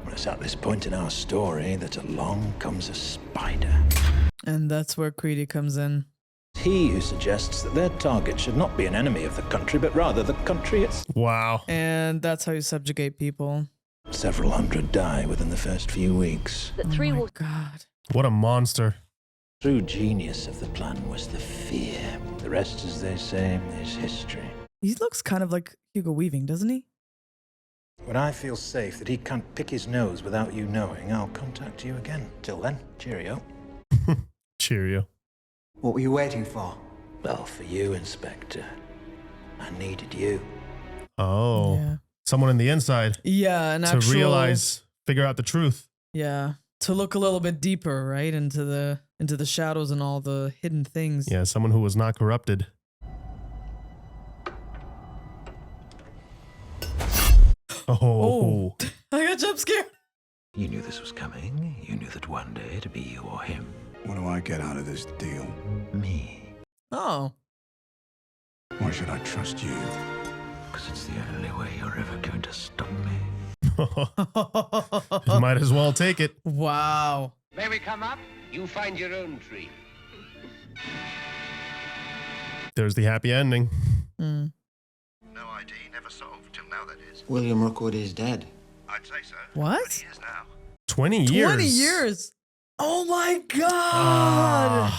M: It's at this point in our story that along comes a spider.
B: And that's where Creedy comes in.
M: He who suggests that their target should not be an enemy of the country, but rather the country itself.
A: Wow.
B: And that's how you subjugate people.
M: Several hundred die within the first few weeks.
B: Oh my God.
A: What a monster.
M: True genius of the plan was the fear. The rest, as they say, is history.
B: He looks kind of like Hugo Weaving, doesn't he?
M: When I feel safe that he can't pick his nose without you knowing, I'll contact you again. Till then, cheerio.
A: Cheerio.
J: What were you waiting for?
M: Well, for you, Inspector. I needed you.
A: Oh.
B: Yeah.
A: Someone in the inside.
B: Yeah, an
A: to
B: actual...
A: realize, figure out the truth.
B: Yeah. To look a little bit deeper, right? Into the shadows and all the hidden things.
A: Yeah, someone who was not corrupted. Oh.
B: I got jump scared.
H: You knew this was coming. You knew that one day it'd be you or him.
V: What do I get out of this deal?
H: Me.
B: Oh.
V: Why should I trust you?
H: Because it's the only way you're ever going to stop me.
A: You might as well take it.
B: Wow.
G: May we come up? You find your own tree.
A: There's the happy ending.
V: No ID, never solved. Till now, that is.
J: William Rookwood is dead.
V: I'd say so.
B: What?
V: 20 years now.
A: 20 years.
B: 20 years. Oh my God.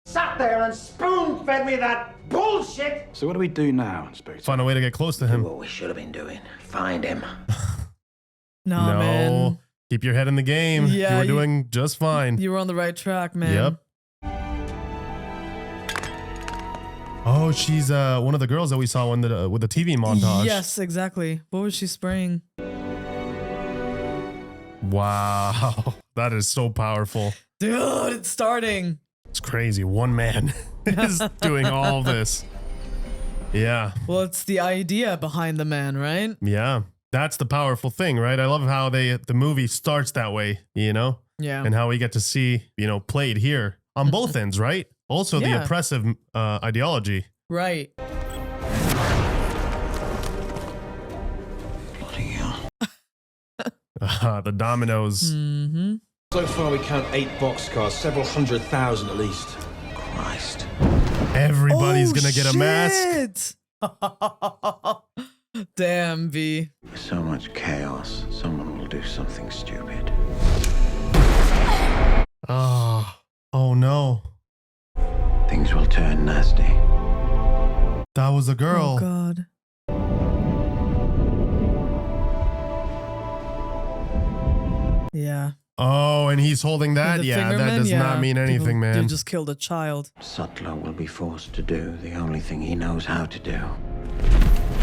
G: Sat there and spoon-fed me that bullshit!
S: So what do we do now, Inspector?
A: Find a way to get close to him.
G: What we should have been doing. Find him.
B: No,
A: No.
B: man.
A: Keep your head in the game.
B: Yeah,
A: you were doing just fine.
B: You were on the right track, man.
A: Yep. Oh, she's one of the girls that we saw in the, with the TV montage.
B: Yes, exactly. What was she spraying?
A: Wow. That is so powerful.
B: Dude, it's starting.
A: It's crazy. One man is doing all this. Yeah.
B: Well, it's the idea behind the man, right?
A: Yeah. That's the powerful thing, right? I love how the movie starts that way, you know?
B: Yeah.
A: And how we get to see, played here on both ends, right? Also the
B: Yeah.
A: oppressive ideology.
B: Right.
J: Bloody hell.
A: The dominoes.
B: Mm-hmm.
K: So far, we count 8 boxcars, several 100,000 at least.
J: Christ.
A: Everybody's gonna get a mask.
B: Damn, V.
J: With so much chaos, someone will do something stupid.
A: Oh no.
J: Things will turn nasty.
A: That was a girl.
B: Oh, God. Yeah.
A: Oh, and he's holding that?
B: The
A: Yeah, that
B: fingerman?
A: does
B: Yeah.
A: not mean anything,
B: You
A: man.
B: just killed a child.
J: Sutler will be forced to do the only thing he knows how to do.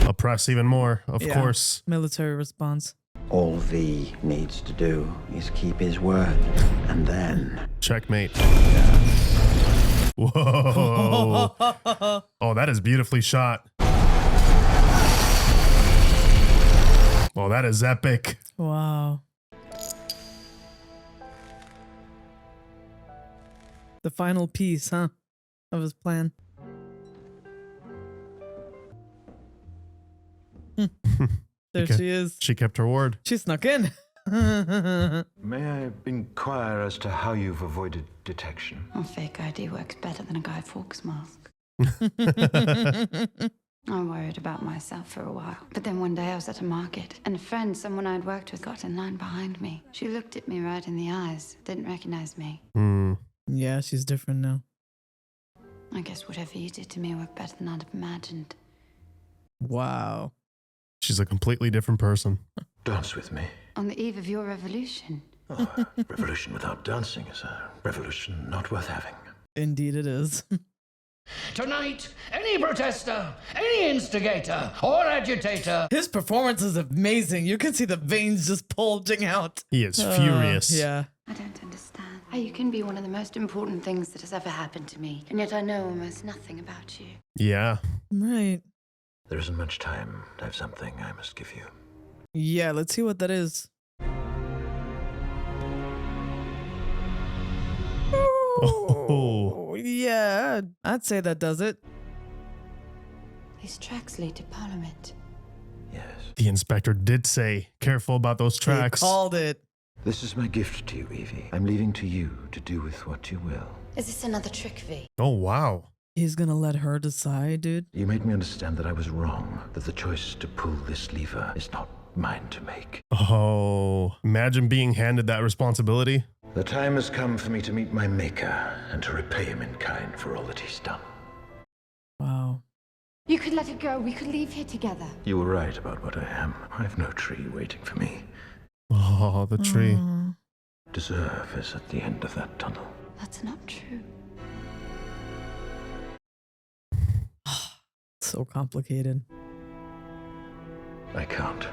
A: Oppress even more, of
B: Yeah.
A: course.
B: Military response.
J: All V needs to do is keep his word, and then...
A: Checkmate. Whoa. Oh, that is beautifully shot. Oh, that is epic.
B: Wow. The final piece, huh? Of his plan. There she is.
A: She kept her word.
B: She snuck in.
H: May I inquire as to how you've avoided detection?
C: A fake ID works better than a Guy Fawkes mask. I worried about myself for a while. But then one day I was at a market, and a friend, someone I'd worked with, got in line behind me. She looked at me right in the eyes, didn't recognize me.
B: Yeah, she's different now.
C: I guess whatever you did to me worked better than I'd have imagined.
B: Wow.
A: She's a completely different person.
H: Dance with me.
C: On the eve of your revolution.
H: Oh, a revolution without dancing is a revolution not worth having.
B: Indeed it is.
G: Tonight, any protester, any instigator or agitator.
B: His performance is amazing. You can see the veins just bulging out.
A: He is furious.
B: Yeah.
C: I don't understand how you can be one of the most important things that has ever happened to me, and yet I know almost nothing about you.
A: Yeah.
B: Right.
H: There isn't much time. I have something I must give you.
B: Yeah, let's see what that is.
A: Oh,
B: yeah, I'd say that does it.
C: These tracks lead to Parliament.
A: the inspector did say, careful about those tracks.
B: He called it.
H: This is my gift to you, Evie. I'm leaving to you to do with what you will.
C: Is this another trick, V?
A: Oh, wow.
B: He's gonna let her decide, dude.
H: You made me understand that I was wrong, that the choice to pull this lever is not mine to make.
A: Oh, imagine being handed that responsibility.
H: The time has come for me to meet my maker and to repay him in kind for all that he's done.
B: Wow.
C: You could let it go. We could leave here together.
H: You were right about what I am. I have no tree waiting for me.
A: Oh, the tree.
H: Deserve is at the end of that tunnel.
C: That's not true.
B: So complicated.
H: I can't.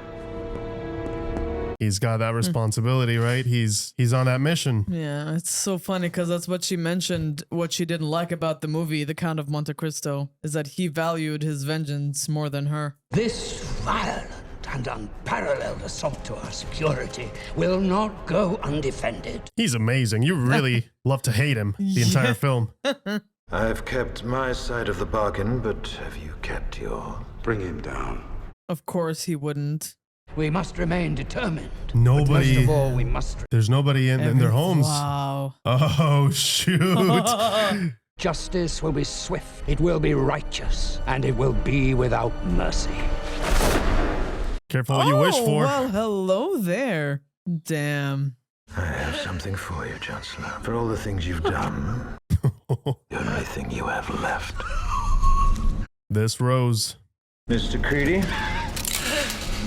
A: He's got that responsibility, right? He's on that mission.
B: Yeah, it's so funny because that's what she mentioned. What she didn't like about the movie, The Count of Monte Cristo, is that he valued his vengeance more than her.
G: This violent and unparalleled assault to our security will not go undefended.
A: He's amazing. You really love to hate him the entire film.
H: I've kept my side of the bargain, but have you kept your?
V: Bring him down.
B: Of course he wouldn't.
G: We must remain determined.
A: Nobody.
G: But most of all, we must.
A: There's nobody in their homes.
B: Wow.
A: Oh, shoot.
G: Justice will be swift, it will be righteous, and it will be without mercy.
A: Careful what you wish for.
B: Well, hello there. Damn.
H: I have something for you, Chancellor. For all the things you've done, the only thing you have left.
A: This rose.
H: Mr. Creedy?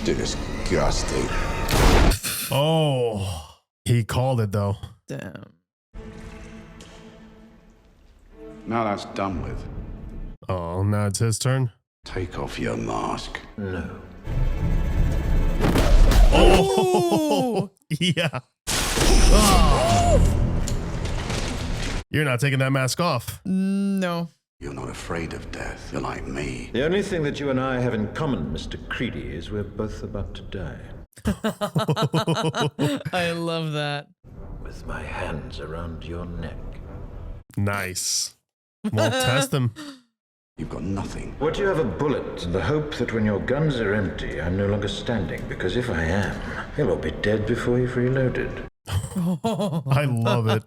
V: Disgusting.
A: Oh, he called it though.
B: Damn.
V: Now that's done with.
A: Oh, now it's his turn.
V: Take off your mask.
H: No.
A: Oh, yeah. Oh. You're not taking that mask off.
B: No.
V: You're not afraid of death. You're like me.
H: The only thing that you and I have in common, Mr. Creedy, is we're both about to die.
B: I love that.
H: With my hands around your neck.
A: Nice. Well, test him.
V: You've got nothing.
H: What you have a bullet in the hope that when your guns are empty, I'm no longer standing, because if I am, you'll all be dead before you've reloaded.
A: I love it.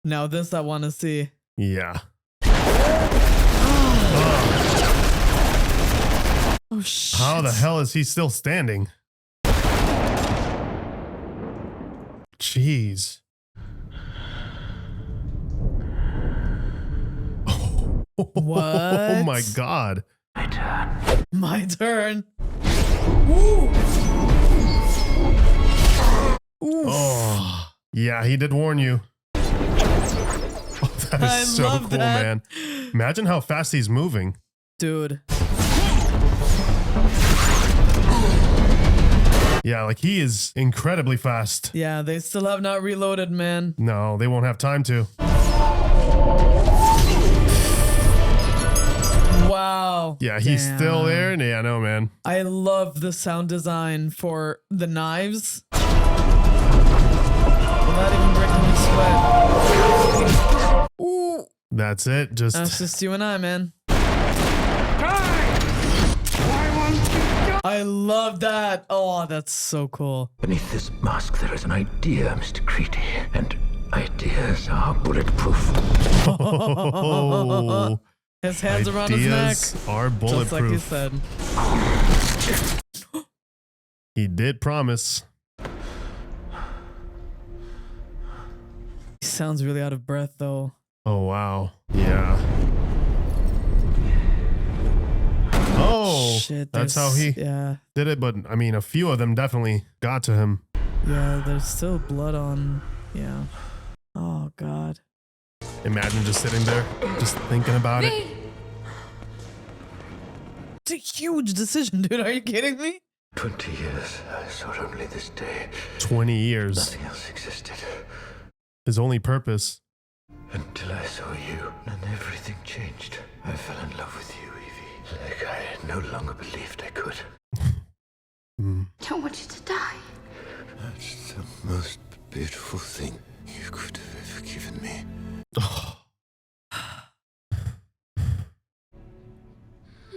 B: Now this I want to see.
A: Yeah.
B: Oh, shit.
A: How the hell is he still standing? Jeez.
B: What?
A: Oh my God.
H: My turn.
B: My turn. Ooh.
A: Oh, yeah, he did warn you. Oh, that is so cool, man. Imagine how fast he's moving.
B: Dude.
A: Yeah, like he is incredibly fast.
B: Yeah, they still have not reloaded, man.
A: No, they won't have time to.
B: Wow.
A: Yeah, he's still there. Yeah, no, man.
B: I love the sound design for the knives. Without even breaking me sweat. Ooh.
A: That's it.
B: That's just you and I, man. I love that. Oh, that's so cool.
H: Beneath this mask, there is an idea, Mr. Creedy, and ideas are bulletproof.
A: Oh.
B: His hands around his neck.
A: Are bulletproof.
B: Just like he said.
A: He did promise.
B: He sounds really out of breath, though.
A: Oh, wow. Yeah. Oh,
B: shit,
A: that's how he did it. But I mean, a few of them definitely got to him.
B: Yeah, there's still blood on. Yeah. Oh, God.
A: Imagine just sitting there, just thinking about it.
B: It's a huge decision, dude. Are you kidding me?
H: 20 years, I sought only this day.
A: 20 years.
H: Nothing else existed.
A: His only purpose.
H: Until I saw you, and everything changed. I fell in love with you, Evie. Like I no longer believed I could.
C: Don't want you to die.
H: That's the most beautiful thing you could have ever given me.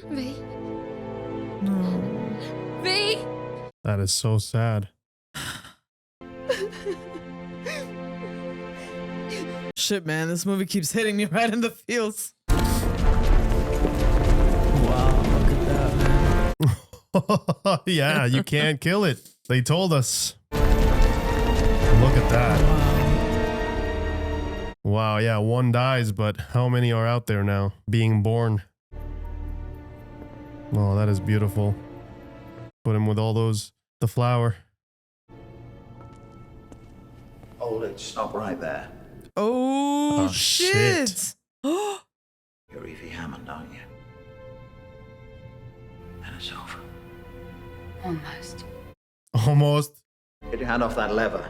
C: V.
B: No.
C: V.
A: That is so sad.
B: Shit, man, this movie keeps hitting me right in the feels. Wow, look at that, man.
A: Yeah, you can't kill it. They told us. Look at that. Wow, yeah, one dies, but how many are out there now being born? Oh, that is beautiful. Put him with all those, the flower.
J: Hold it, stop right there.
B: Oh, shit.
J: You're Evey Hammond, aren't you? And it's over.
C: Almost.
A: Almost.
J: Get your hand off that lever.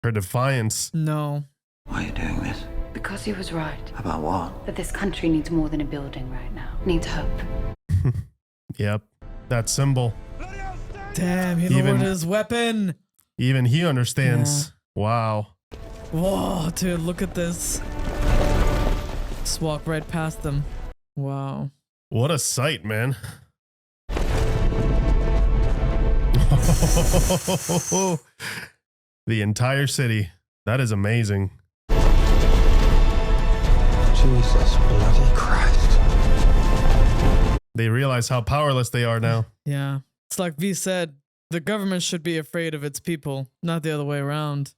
A: Her defiance.
B: No.
J: Why are you doing this?
C: Because he was right.
J: About what?
C: That this country needs more than a building right now. Needs hope.
A: Yep. That symbol.
B: Damn, he lowered his weapon.
A: Even he understands. Yeah. Wow.
B: Whoa, dude, look at this. Just walk right past them. Wow.
A: What a sight, man. The entire city. That is amazing.
J: Jesus bloody Christ.
A: They realize how powerless they are now.
B: Yeah. It's like V said, the government should be afraid of its people, not the other way around.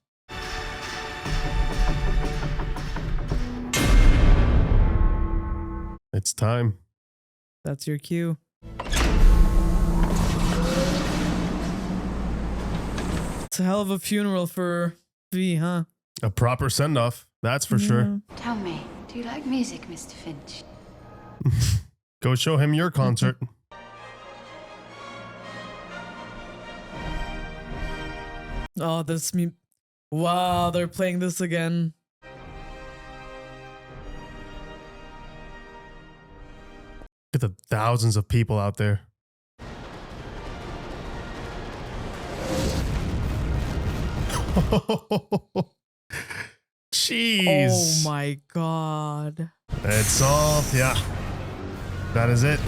A: It's time.
B: That's your cue. It's a hell of a funeral for V, huh?
A: A proper send-off, that's for sure.
C: Tell me, do you like music, Mr. Finch?
A: Go show him your concert.
B: Oh, this me. Wow, they're playing this again.
A: Look at the thousands of people out there. Jeez.
B: Oh my God.
A: It's all, yeah. That is it.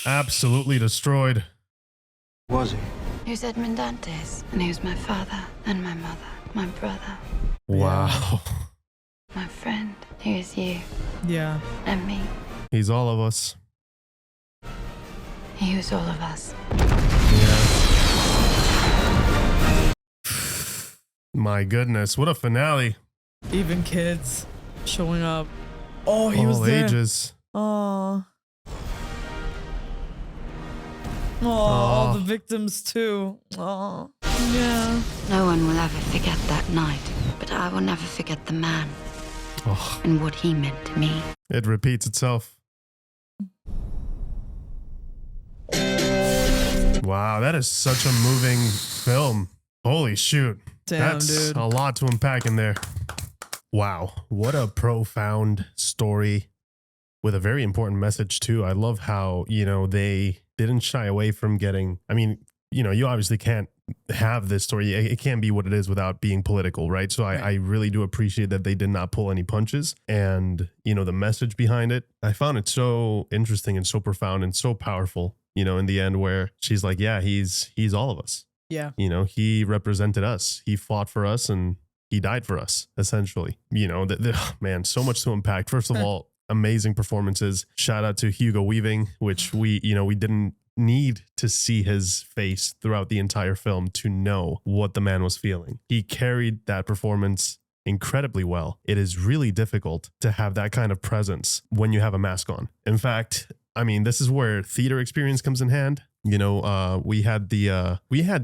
A: Absolutely destroyed.
J: Was he?
C: He was Edmund Dantes, and he was my father, and my mother, my brother.
A: Wow.
C: My friend. He was you.
B: Yeah.
C: And me.
A: He's all of us.
C: He was all of us.
A: My goodness, what a finale.
B: Even kids showing up. Oh, he was there.
A: All ages.
B: Oh. Oh, all the victims too. Oh, yeah.
C: No one will ever forget that night, but I will never forget the man and what he meant to me.
A: It repeats itself. Wow, that is such a moving film. Holy shoot.
B: Damn,
A: that's
B: dude.
A: A lot to unpack in there. Wow, what a profound story with a very important message too. I love how, you know, they didn't shy away from getting, I mean, you know, you obviously can't have this story. It can't be what it is without being political, right? So I really do appreciate that they did not pull any punches. And, you know, the message behind it, I found it so interesting and so profound and so powerful, you know, in the end where she's like, yeah, he's all of us.
B: Yeah.
A: You know, he represented us. He fought for us and he died for us, essentially. You know, man, so much to unpack. First of all, amazing performances. Shout out to Hugo Weaving, which we didn't need to see his face throughout the entire film to know what the man was feeling. He carried that performance incredibly well. It is really difficult to have that kind of presence when you have a mask on. In fact, I mean, this is where theater experience comes in hand. You know, we had the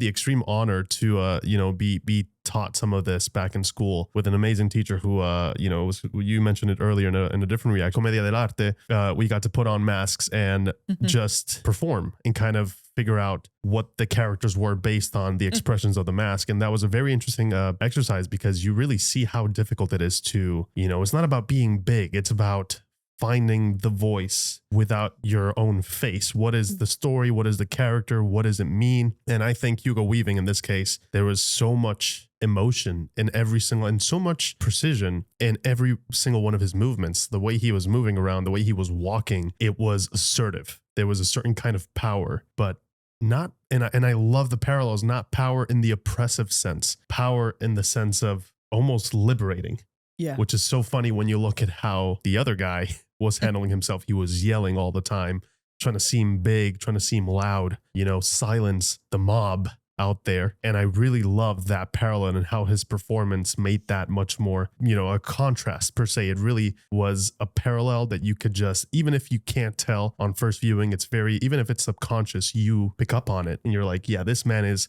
A: extreme honor to you know, be taught some of this back in school with an amazing teacher who you know, you mentioned it earlier in a different reaction. Commedia dell'arte. We got to put on masks and just perform and kind of figure out what the characters were based on the expressions of the mask. And that was a very interesting exercise, because you really see how difficult it is to, you know, it's not about being big, it's about finding the voice without your own face. What is the story? What is the character? What does it mean? And I think Hugo Weaving, in this case, there was so much emotion in every single, and so much precision in every single one of his movements. The way he was moving around, the way he was walking, it was assertive. There was a certain kind of power, but not, and I love the parallels, not power in the oppressive sense, power in the sense of almost liberating.
B: Yeah.
A: Which is so funny when you look at how the other guy was handling himself. He was yelling all the time, trying to seem big, trying to seem loud, you know, silence the mob out there. And I really love that parallel and how his performance made that much more, you know, a contrast per se. It really was a parallel that you could just, even if you can't tell on first viewing, it's very, even if it's subconscious, you pick up on it and you're like, yeah, this man is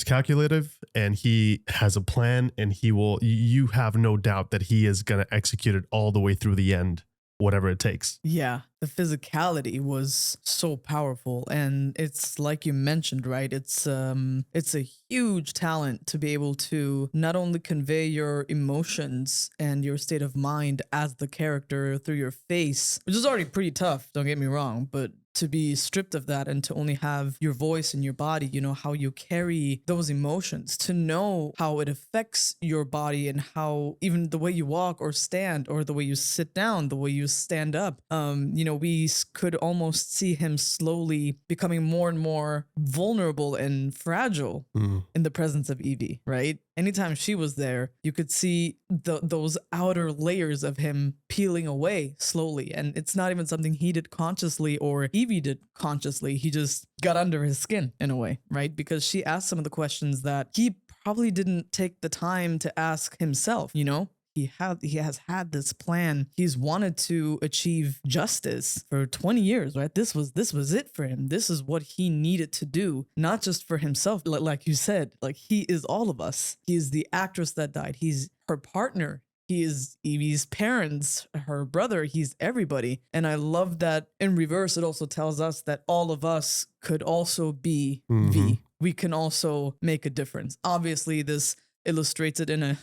A: calculative and he has a plan, and you have no doubt that he is going to execute it all the way through the end, whatever it takes.
B: Yeah, the physicality was so powerful, and it's like you mentioned, right? It's a huge talent to be able to not only convey your emotions and your state of mind as the character through your face, which is already pretty tough, don't get me wrong, but to be stripped of that and to only have your voice and your body, you know, how you carry those emotions, to know how it affects your body and how even the way you walk or stand, or the way you sit down, the way you stand up, you know, we could almost see him slowly becoming more and more vulnerable and fragile in the presence of Evey, right? Anytime she was there, you could see those outer layers of him peeling away slowly. And it's not even something he did consciously or Evey did consciously. He just got under his skin in a way, right? Because she asked some of the questions that he probably didn't take the time to ask himself, you know? He has had this plan. He's wanted to achieve justice for 20 years, right? This was it for him. This is what he needed to do, not just for himself. Like you said, like, he is all of us. He is the actress that died. He's her partner. He is Evie's parents, her brother. He's everybody. And I love that in reverse, it also tells us that all of us could also be V. We can also make a difference. Obviously, this illustrates it in a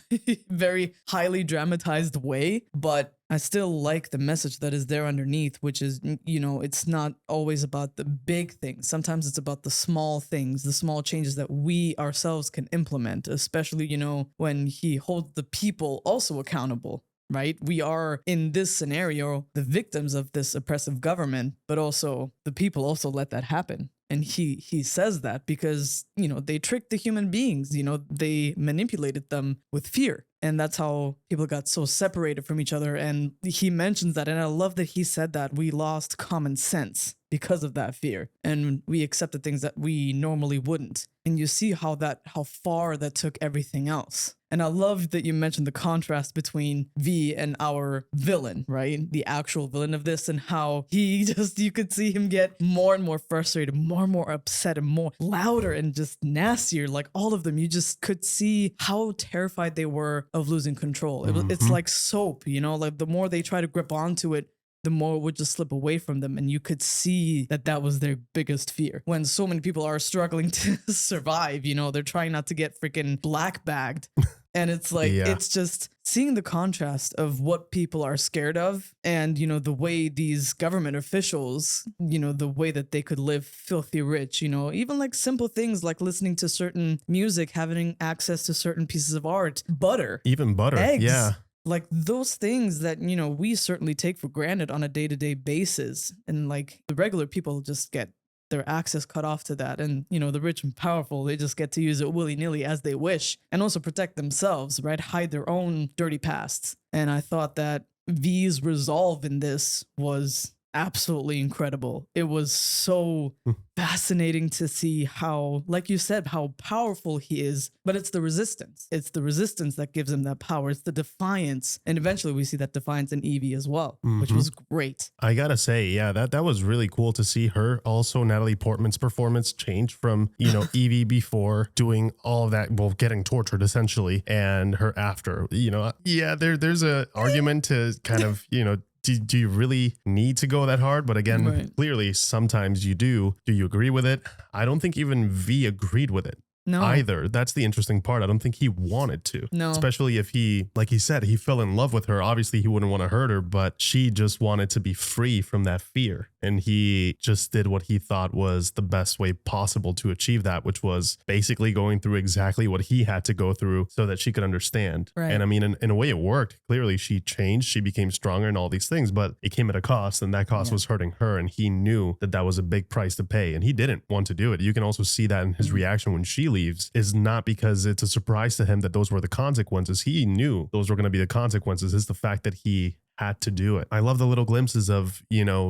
B: very highly dramatized way, but I still like the message that is there underneath, which is, you know, it's not always about the big things. Sometimes it's about the small things, the small changes that we ourselves can implement, especially, you know, when he holds the people also accountable. Right? We are, in this scenario, the victims of this oppressive government, but also the people also let that happen. And he says that because, you know, they tricked the human beings, you know, they manipulated them with fear. And that's how people got so separated from each other. And he mentions that. And I love that he said that we lost common sense because of that fear. And we accepted things that we normally wouldn't. And you see how far that took everything else. And I love that you mentioned the contrast between V and our villain, right? The actual villain of this, and how you could see him get more and more frustrated, more and more upset, and more louder and just nastier. Like, all of them, you just could see how terrified they were of losing control. It's like soap, you know, like the more they try to grip onto it, the more it would just slip away from them. And you could see that was their biggest fear. When so many people are struggling to survive, you know, they're trying not to get freaking black bagged. And it's like, It's just seeing the contrast of what people are scared of and, you know, the way these government officials, you know, the way that they could live filthy rich, you know, even like simple things like listening to certain music, having access to certain pieces of art, butter,
A: even butter,
B: eggs.
A: Yeah.
B: Like those things that, you know, we certainly take for granted on a day-to-day basis. And like the regular people just get their access cut off to that. And, you know, the rich and powerful, they just get to use it willy-nilly as they wish and also protect themselves, right? Hide their own dirty pasts. And I thought that V's resolve in this was absolutely incredible. It was so fascinating to see how, like you said, how powerful he is, but it's the resistance. It's the resistance that gives him that power. It's the defiance. And eventually we see that defiance in Evie as well, which was great.
A: I gotta say, yeah, that was really cool to see her. Also, Natalie Portman's performance changed from, Evie before doing all of that, well, getting tortured essentially, and her after. Yeah, there's a argument to kind of, do you really need to go that hard? But again, clearly, sometimes you do. Do you agree with it? I don't think even V agreed with it.
B: No.
A: Either. That's the interesting part. I don't think he wanted to.
B: No.
A: Especially if he, like he said, he fell in love with her. Obviously, he wouldn't want to hurt her, but she just wanted to be free from that fear. And he just did what he thought was the best way possible to achieve that, which was basically going through exactly what he had to go through so that she could understand.
B: Right.
A: And I mean, in a way it worked. Clearly, she changed. She became stronger and all these things, but it came at a cost, and that cost was hurting her. And he knew that that was a big price to pay, and he didn't want to do it. You can also see that in his reaction when she leaves, is not because it's a surprise to him that those were the consequences. He knew those were going to be the consequences. It's the fact that he had to do it. I love the little glimpses of,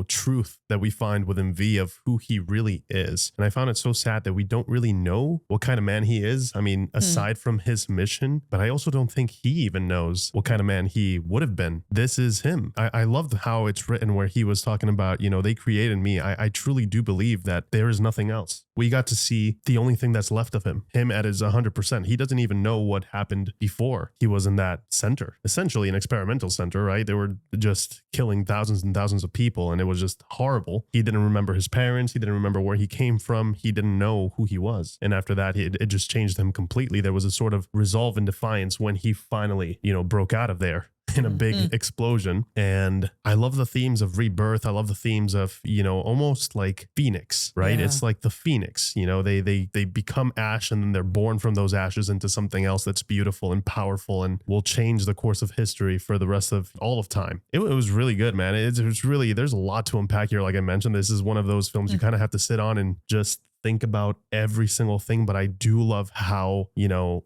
A: truth that we find within V of who he really is. And I found it so sad that we don't really know what kind of man he is. I mean, aside from his mission, but I also don't think he even knows what kind of man he would have been. This is him. I loved how it's written where he was talking about, they created me. I truly do believe that there is nothing else. We got to see the only thing that's left of him at his 100%. He doesn't even know what happened before he was in that center, essentially an experimental center, right? They were just killing thousands and thousands of people, and it was just horrible. He didn't remember his parents. He didn't remember where he came from. He didn't know who he was. And after that, it just changed him completely. There was a sort of resolve and defiance when he finally, broke out of there in a big explosion. And I love the themes of rebirth. I love the themes of, almost like Phoenix, right?
B: Yeah.
A: It's like the Phoenix, they become ash, and then they're born from those ashes into something else that's beautiful and powerful and will change the course of history for the rest of all of time. It was really good, man. It was really, there's a lot to unpack here. Like I mentioned, this is one of those films you kind of have to sit on and just think about every single thing. But I do love how,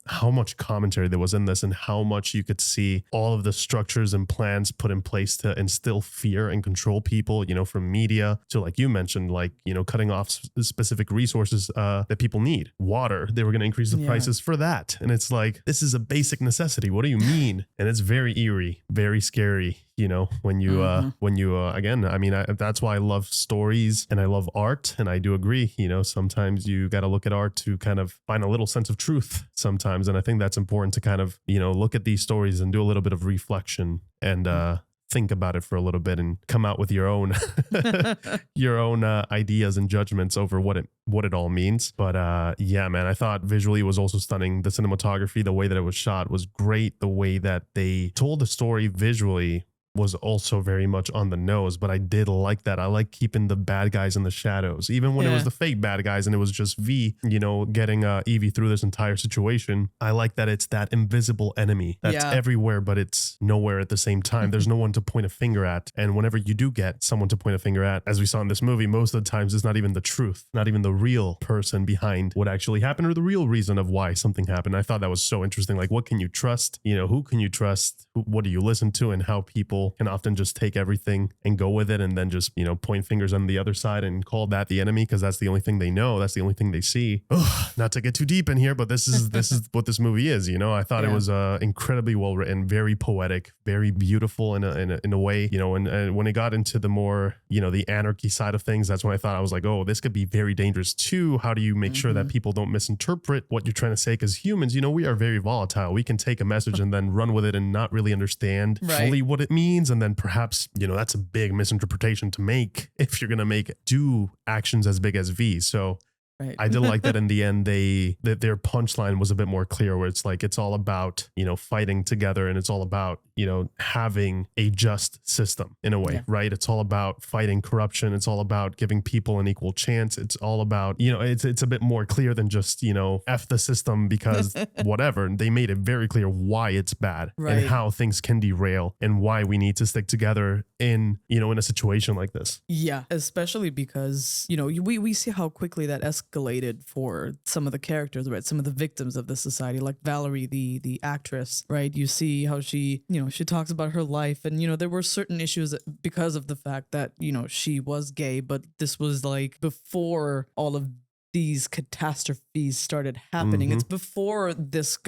A: how much commentary there was in this and how much you could see all of the structures and plans put in place to instill fear and control people, from media to, like you mentioned, like, cutting off specific resources that people need. Water, they were going to increase the prices for that. And it's like, this is a basic necessity. What do you mean? And it's very eerie, very scary. When you, again, I mean, that's why I love stories and I love art. And I do agree, sometimes you got to look at art to kind of find a little sense of truth sometimes. And I think that's important to kind of, look at these stories and do a little bit of reflection and, think about it for a little bit and come out with your own ideas and judgments over what it all means. But yeah, man, I thought visually it was also stunning. The cinematography, the way that it was shot was great. The way that they told the story visually was also very much on the nose, but I did like that. I like keeping the bad guys in the shadows, even when it was the fake bad guys and it was just V, getting Evie through this entire situation. I like that it's that invisible enemy that's everywhere, but it's nowhere at the same time. There's no one to point a finger at. And whenever you do get someone to point a finger at, as we saw in this movie, most of the times it's not even the truth, not even the real person behind what actually happened or the real reason of why something happened. I thought that was so interesting. Like, what can you trust? Who can you trust? What do you listen to? And how people can often just take everything and go with it and then just, point fingers on the other side and call that the enemy because that's the only thing they know. That's the only thing they see. Ugh, not to get too deep in here, but this is what this movie is. I thought it was incredibly well written, very poetic, very beautiful in a way, and when it got into the more, the anarchy side of things, that's when I thought I was like, oh, this could be very dangerous too. How do you make sure that people don't misinterpret what you're trying to say? Because humans, we are very volatile. We can take a message and then run with it and not really understand fully what it means. And then perhaps, that's a big misinterpretation to make if you're going to do actions as big as V. So I did like that in the end, their punchline was a bit more clear where it's like, it's all about, fighting together and it's all about, having a just system in a way, right? It's all about fighting corruption. It's all about giving people an equal chance. It's all about, it's a bit more clear than just, F the system because whatever. They made it very clear why it's bad and how things can derail and why we need to stick together in a situation like this.
B: Yeah, especially because, we see how quickly that escalated for some of the characters, right? Some of the victims of the society, like Valerie, the actress, right? You see how she, she talks about her life, and there were certain issues because of the fact that she was gay, but this was like before all of these catastrophes started happening. It's before this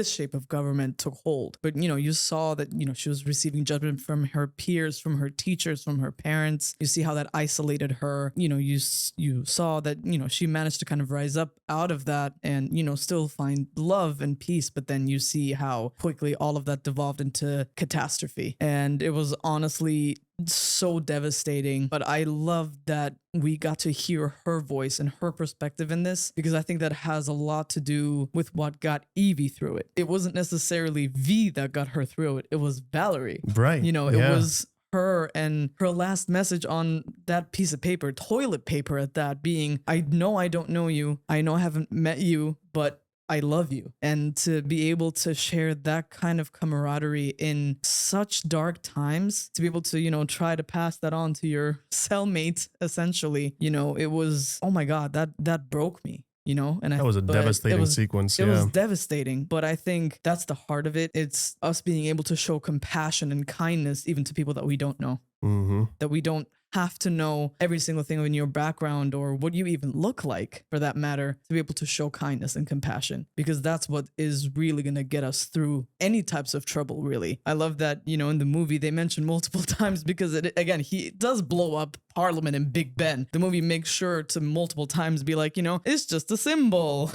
B: shape of government took hold. But you saw that she was receiving judgment from her peers, from her teachers, from her parents. You see how that isolated her. You saw that she managed to kind of rise up out of that and still find love and peace. But then you see how quickly all of that devolved into catastrophe, and it was honestly so devastating. But I love that we got to hear her voice and her perspective in this, because I think that has a lot to do with what got Evey through it. It wasn't necessarily V that got her through it. It was Valerie.
A: Right.
B: It was her, and her last message on that piece of paper, toilet paper at that, being, I know I don't know you. I know I haven't met you, but I love you. And to be able to share that kind of camaraderie in such dark times, to be able to, try to pass that on to your cellmate, essentially, it was, oh my God, that broke me. And
A: that was a devastating sequence.
B: It was devastating, but I think that's the heart of it. It's us being able to show compassion and kindness even to people that we don't know, that we don't have to know every single thing in your background or what you even look like, for that matter, to be able to show kindness and compassion, because that's what is really going to get us through any types of trouble, really. I love that, in the movie they mention multiple times, because he does blow up Parliament and Big Ben. The movie makes sure to multiple times be like, it's just a symbol.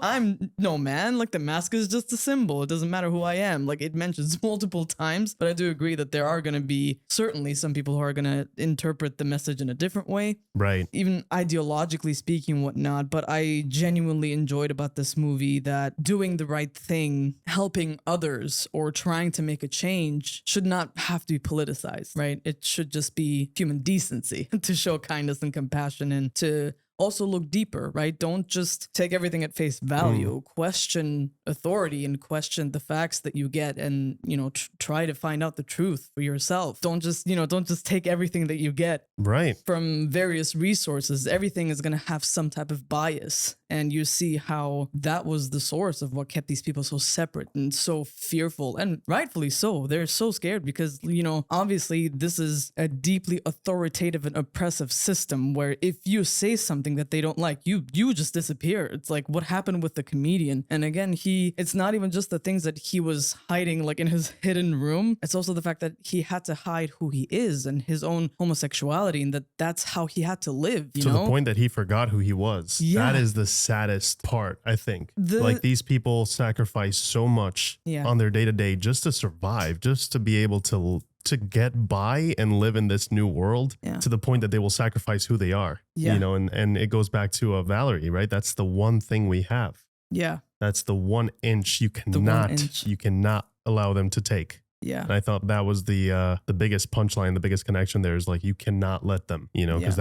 B: I'm no man, like the mask is just a symbol. It doesn't matter who I am. Like, it mentions multiple times, but I do agree that there are going to be certainly some people who are going to interpret the message in a different way.
A: Right.
B: Even ideologically speaking, whatnot. But I genuinely enjoyed about this movie that doing the right thing, helping others, or trying to make a change should not have to be politicized, right? It should just be human decency to show kindness and compassion, and to also look deeper, right? Don't just take everything at face value. Question authority and question the facts that you get, and try to find out the truth for yourself. Don't just take everything that you get from various resources. Everything is going to have some type of bias, and you see how that was the source of what kept these people so separate and so fearful, and rightfully so. They're so scared because obviously this is a deeply authoritative and oppressive system where if you say something that they don't like, you just disappear. It's like what happened with the comedian. And again, it's not even just the things that he was hiding like in his hidden room. It's also the fact that he had to hide who he is and his own homosexuality, and that's how he had to live.
A: To the point that he forgot who he was.
B: Yeah.
A: That is the saddest part, I think. Like, these people sacrifice so much on their day-to-day just to survive, just to be able to get by and live in this new world, to the point that they will sacrifice who they are. And it goes back to Valerie, right? That's the one thing we have. That's the 1 inch you cannot allow them to take. And I thought that was the biggest punchline, the biggest connection there, is like, you cannot let them, because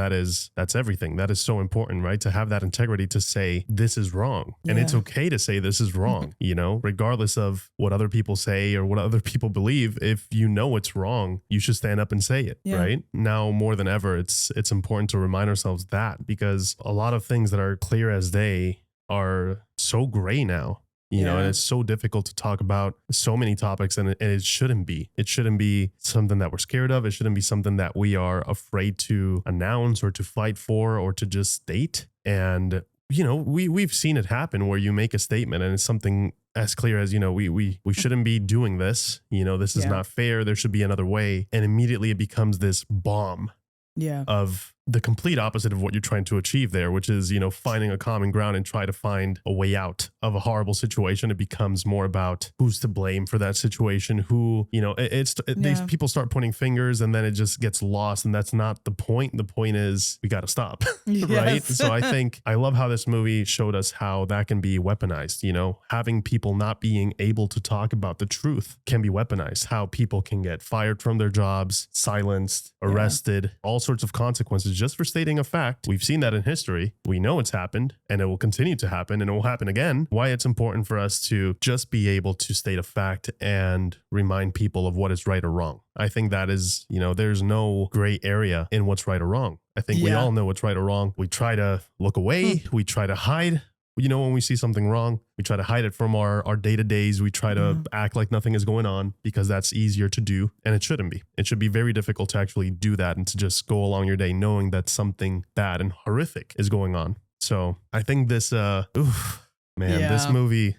A: that's everything. That is so important, right? To have that integrity to say this is wrong. And it's okay to say this is wrong, regardless of what other people say or what other people believe. If it's wrong, you should stand up and say it, right? Now more than ever, it's important to remind ourselves that, because a lot of things that are clear as day are so gray now. And it's so difficult to talk about so many topics, and it shouldn't be. It shouldn't be something that we're scared of. It shouldn't be something that we are afraid to announce or to fight for or to just state. And, we've seen it happen where you make a statement and it's something as clear as, we shouldn't be doing this. This is not fair. There should be another way. And immediately it becomes this bomb of the complete opposite of what you're trying to achieve there, which is, finding a common ground and try to find a way out of a horrible situation. It becomes more about who's to blame for that situation, these people start pointing fingers, and then it just gets lost. And that's not the point. The point is we got to stop, right? So I love how this movie showed us how that can be weaponized. Having people not being able to talk about the truth can be weaponized, how people can get fired from their jobs, silenced, arrested, all sorts of consequences just for stating a fact. We've seen that in history. We know it's happened, and it will continue to happen, and it will happen again. Why it's important for us to just be able to state a fact and remind people of what is right or wrong. I think that is, there's no gray area in what's right or wrong. I think we all know what's right or wrong. We try to look away. We try to hide. you know, when we see something wrong, we try to hide it from our day-to-days. We try to act like nothing is going on because that's easier to do, and it shouldn't be. It should be very difficult to actually do that and to just go along your day knowing that something bad and horrific is going on. So I think this, this movie,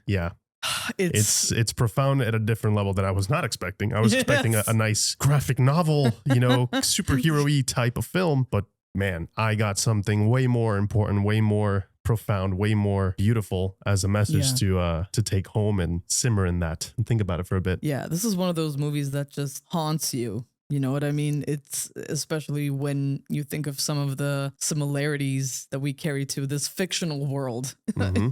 A: it's profound at a different level that I was not expecting. I was expecting a nice graphic novel, you know, superhero-y type of film, but man, I got something way more important, way more profound, way more beautiful as a message to take home and simmer in that and think about it for a bit.
B: Yeah, this is one of those movies that just haunts you. You know what I mean? It's especially when you think of some of the similarities that we carry to this fictional world,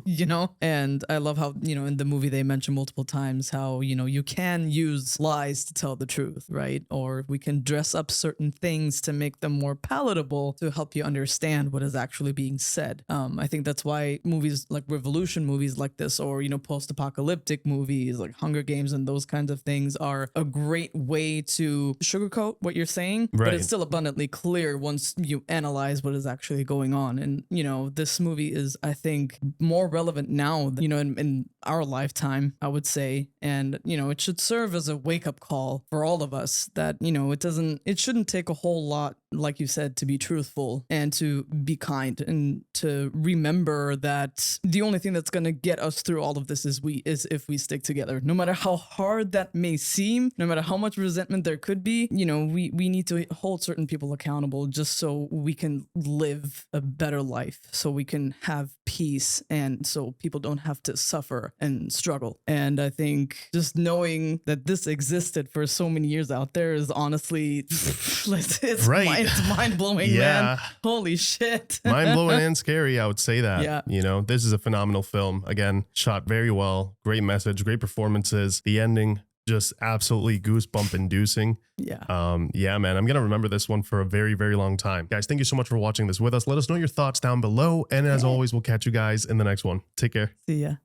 B: you know? And I love how, you know, in the movie they mention multiple times how, you know, you can use lies to tell the truth, right? Or we can dress up certain things to make them more palatable to help you understand what is actually being said. I think that's why movies like revolution movies like this, or, you know, post-apocalyptic movies like Hunger Games and those kinds of things are a great way to sugarcoat what you're saying, but it's still abundantly clear once you analyze what is actually going on. And, you know, this movie is, I think, more relevant now, you know, in our lifetime, I would say. And, you know, it should serve as a wake-up call for all of us that, you know, it shouldn't take a whole lot, like you said, to be truthful and to be kind and to remember that the only thing that's going to get us through all of this is if we stick together. No matter how hard that may seem, no matter how much resentment there could be, you know, we need to hold certain people accountable just so we can live a better life, so we can have peace, and so people don't have to suffer and struggle. And I think just knowing that this existed for so many years out there is honestly, it's mind-blowing, man. Holy shit.
A: Mind-blowing and scary, I would say that.
B: Yeah.
A: You know, this is a phenomenal film. Again, shot very well, great message, great performances. The ending, just absolutely goosebump inducing. Yeah, man, I'm going to remember this one for a very, very long time. Guys, thank you so much for watching this with us. Let us know your thoughts down below. And as always, we'll catch you guys in the next one. Take care.
B: See ya.